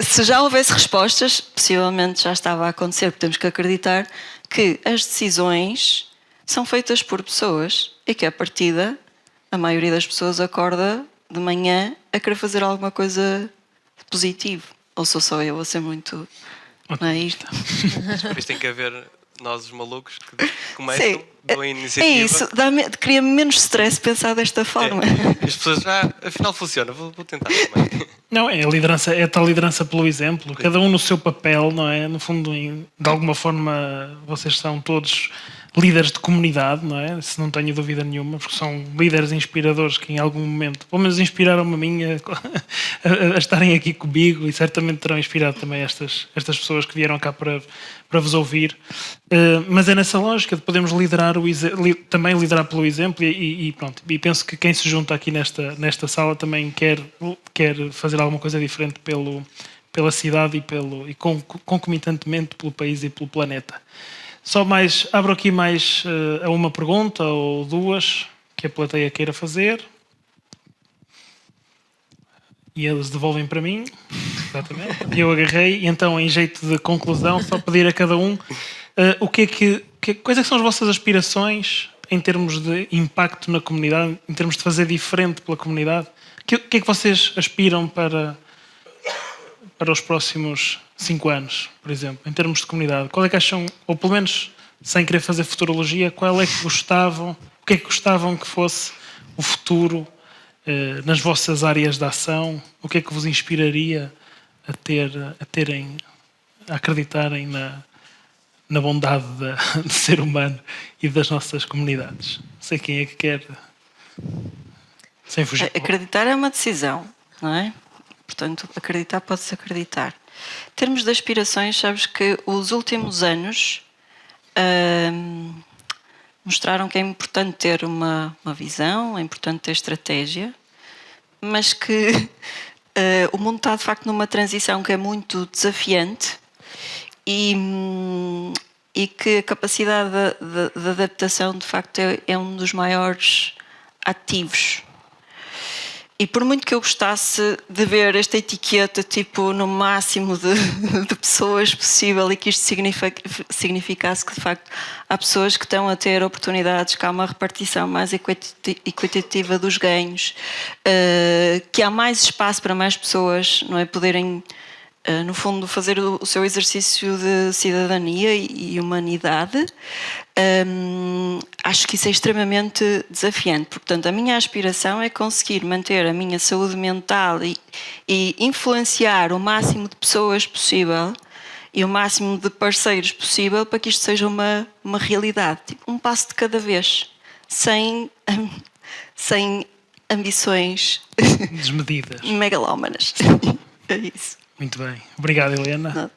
Se já houvesse respostas, possivelmente já estava a acontecer. Temos que acreditar que as decisões são feitas por pessoas e que, à partida, a maioria das pessoas acorda de manhã a querer fazer alguma coisa de positivo. Ou sou só eu a ser muito naísta? Depois tem que haver nós, os malucos, que começam, dão a iniciativa. É isso, cria menos stress pensar desta forma. As pessoas, afinal funciona, vou tentar também. Não, é a liderança, é a tal liderança pelo exemplo. Cada um no seu papel, não é? No fundo, de alguma forma, vocês são todos líderes de comunidade, não é? Se não tenho dúvida nenhuma, porque são líderes inspiradores que em algum momento, pelo menos inspiraram-me a mim a estarem aqui comigo e certamente terão inspirado também estas pessoas que vieram cá para vos ouvir. Mas é nessa lógica de podermos também liderar pelo exemplo e pronto. E penso que quem se junta aqui nesta sala também quer fazer alguma coisa diferente pela cidade e concomitantemente pelo país e pelo planeta. Abro aqui mais a uma pergunta ou duas que a plateia queira fazer. E eles devolvem para mim. Exatamente. E eu agarrei, e então, em jeito de conclusão, só pedir a cada um quais é que são as vossas aspirações em termos de impacto na comunidade, em termos de fazer diferente pela comunidade. O que é que vocês aspiram para os próximos 5 anos, por exemplo, em termos de comunidade? Qual é que acham, ou pelo menos sem querer fazer futurologia, o que é que gostavam que fosse o futuro nas vossas áreas de ação, o que é que vos inspiraria a acreditarem na bondade do ser humano e das nossas comunidades? Não sei quem é que quer, sem fugir. Acreditar é uma decisão, não é? Portanto, acreditar pode-se acreditar. Em termos de aspirações, sabes que os últimos anos mostraram que é importante ter uma visão, é importante ter estratégia, mas que o mundo está de facto numa transição que é muito desafiante e que a capacidade de adaptação de facto é um dos maiores ativos. E por muito que eu gostasse de ver esta etiqueta tipo no máximo de pessoas possível e que isto significasse que de facto há pessoas que estão a ter oportunidades, que há uma repartição mais equitativa dos ganhos, que há mais espaço para mais pessoas, não é, poderem no fundo fazer o seu exercício de cidadania e humanidade. Acho que isso é extremamente desafiante. Portanto, a minha aspiração é conseguir manter a minha saúde mental e influenciar o máximo de pessoas possível e o máximo de parceiros possível para que isto seja uma realidade. Tipo, um passo de cada vez, sem ambições Desmedidas. megalómanas. É isso. Muito bem. Obrigado, Helena.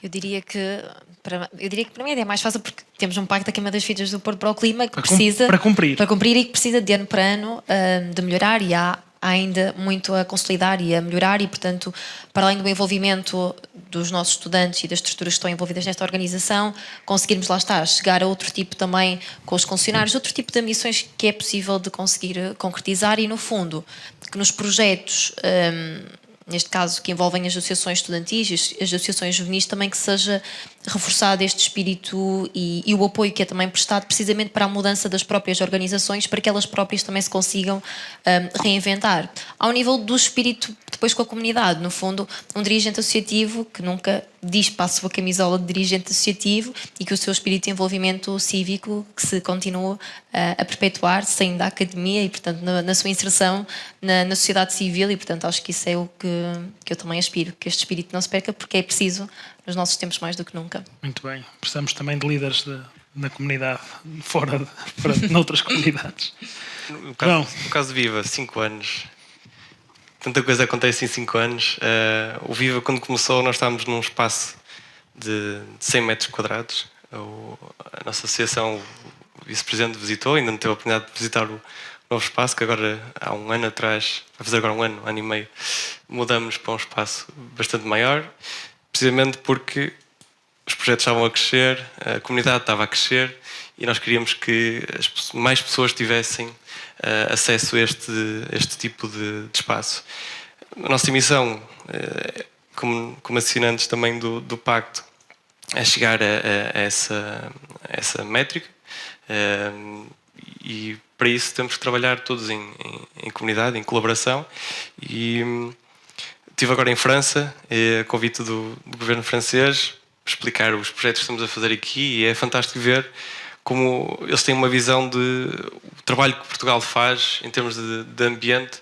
Eu diria que para mim é mais fácil porque temos um pacto da Queima das Fitas do Porto para o Clima que precisa para cumprir e que precisa de ano para ano de melhorar, e há ainda muito a consolidar e a melhorar, e portanto, para além do envolvimento dos nossos estudantes e das estruturas que estão envolvidas nesta organização, conseguirmos lá estar, chegar a outro tipo também com os concessionários, outro tipo de ambições que é possível de conseguir concretizar, e no fundo que nos projetos neste caso que envolvem as associações estudantis, as associações juvenis, também que seja reforçado este espírito e o apoio que é também prestado precisamente para a mudança das próprias organizações, para que elas próprias também se consigam reinventar. Ao nível do espírito depois com a comunidade, no fundo, um dirigente associativo que nunca passo a camisola de dirigente associativo e que o seu espírito de envolvimento cívico que se continue a perpetuar, saindo da academia e, portanto, na sua inserção na sociedade civil, e, portanto, acho que isso é o que eu também aspiro, que este espírito não se perca, porque é preciso nos nossos tempos mais do que nunca. Muito bem. Precisamos também de líderes na comunidade, fora noutras comunidades. No caso de Viva, 5 anos. Tanta coisa acontece em 5 anos. O Viva, quando começou, nós estávamos num espaço de 100 metros quadrados. A nossa associação, o vice-presidente visitou, ainda não teve a oportunidade de visitar o novo espaço, que agora, há um ano atrás, vai fazer agora um ano e meio, mudamos para um espaço bastante maior, precisamente porque os projetos estavam a crescer, a comunidade estava a crescer e nós queríamos que mais pessoas tivessem acesso a este tipo de espaço. A nossa missão, como assinantes também do Pacto, é chegar a essa métrica, e para isso temos que trabalhar todos em comunidade, em colaboração. E estive agora em França, a convite do governo francês, explicar os projetos que estamos a fazer aqui, e é fantástico ver como eles têm uma visão de o trabalho que Portugal faz em termos de ambiente,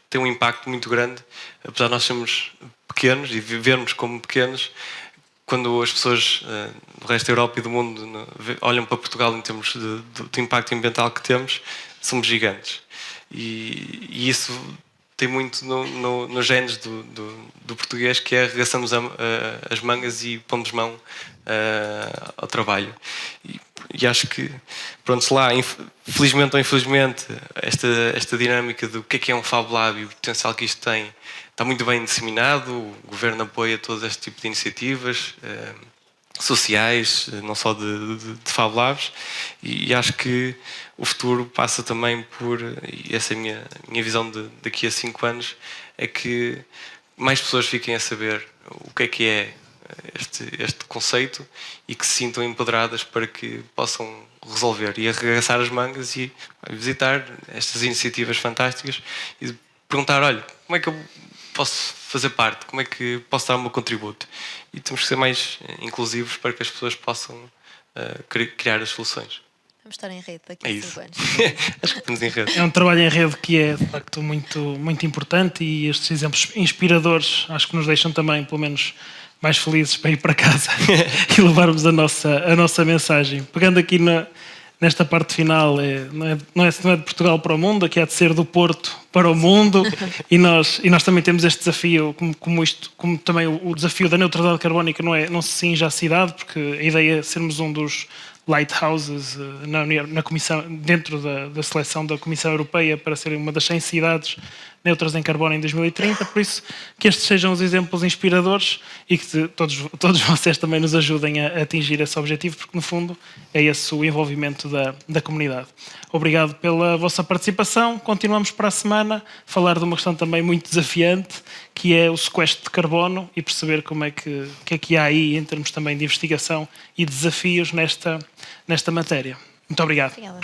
tem um impacto muito grande, apesar de nós sermos pequenos e vivermos como pequenos. Quando as pessoas do resto da Europa e do mundo olham para Portugal em termos do impacto ambiental que temos, somos gigantes. E isso tem muito nos genes do português, que é arregaçamos as mangas e pomos mão ao trabalho. E acho que, pronto, lá, felizmente ou infelizmente, esta dinâmica do que é um Fab Lab e o potencial que isto tem está muito bem disseminado. O governo apoia todo este tipo de iniciativas sociais, não só de Fab Labs, e acho que o futuro passa também por, e essa é a minha visão daqui a 5 anos, é que mais pessoas fiquem a saber o que é este conceito e que se sintam empoderadas para que possam resolver e arregaçar as mangas e visitar estas iniciativas fantásticas e perguntar, olha, como é que eu posso fazer parte, como é que posso dar o meu contributo? E temos que ser mais inclusivos para que as pessoas possam criar as soluções. Vamos estar em rede daqui É a isso. 5 anos. Acho que estamos em rede. É um trabalho em rede que é, de facto, muito importante e estes exemplos inspiradores acho que nos deixam também, pelo menos, mais felizes para ir para casa e levarmos a nossa mensagem. Pegando aqui nesta parte final, não é de Portugal para o mundo, aqui há de ser do Porto para o mundo e nós também temos este desafio, como também o desafio da neutralidade carbónica não se cinge à cidade, porque a ideia é sermos um dos lighthouses na comissão, dentro da seleção da Comissão Europeia para serem uma das 100 cidades neutras em carbono em 2030, por isso que estes sejam os exemplos inspiradores e que todos vocês também nos ajudem a atingir esse objetivo, porque no fundo é esse o envolvimento da comunidade. Obrigado pela vossa participação, continuamos para a semana a falar de uma questão também muito desafiante, que é o sequestro de carbono e perceber como é que é que há aí em termos também de investigação e desafios nesta matéria. Muito obrigado. Obrigada.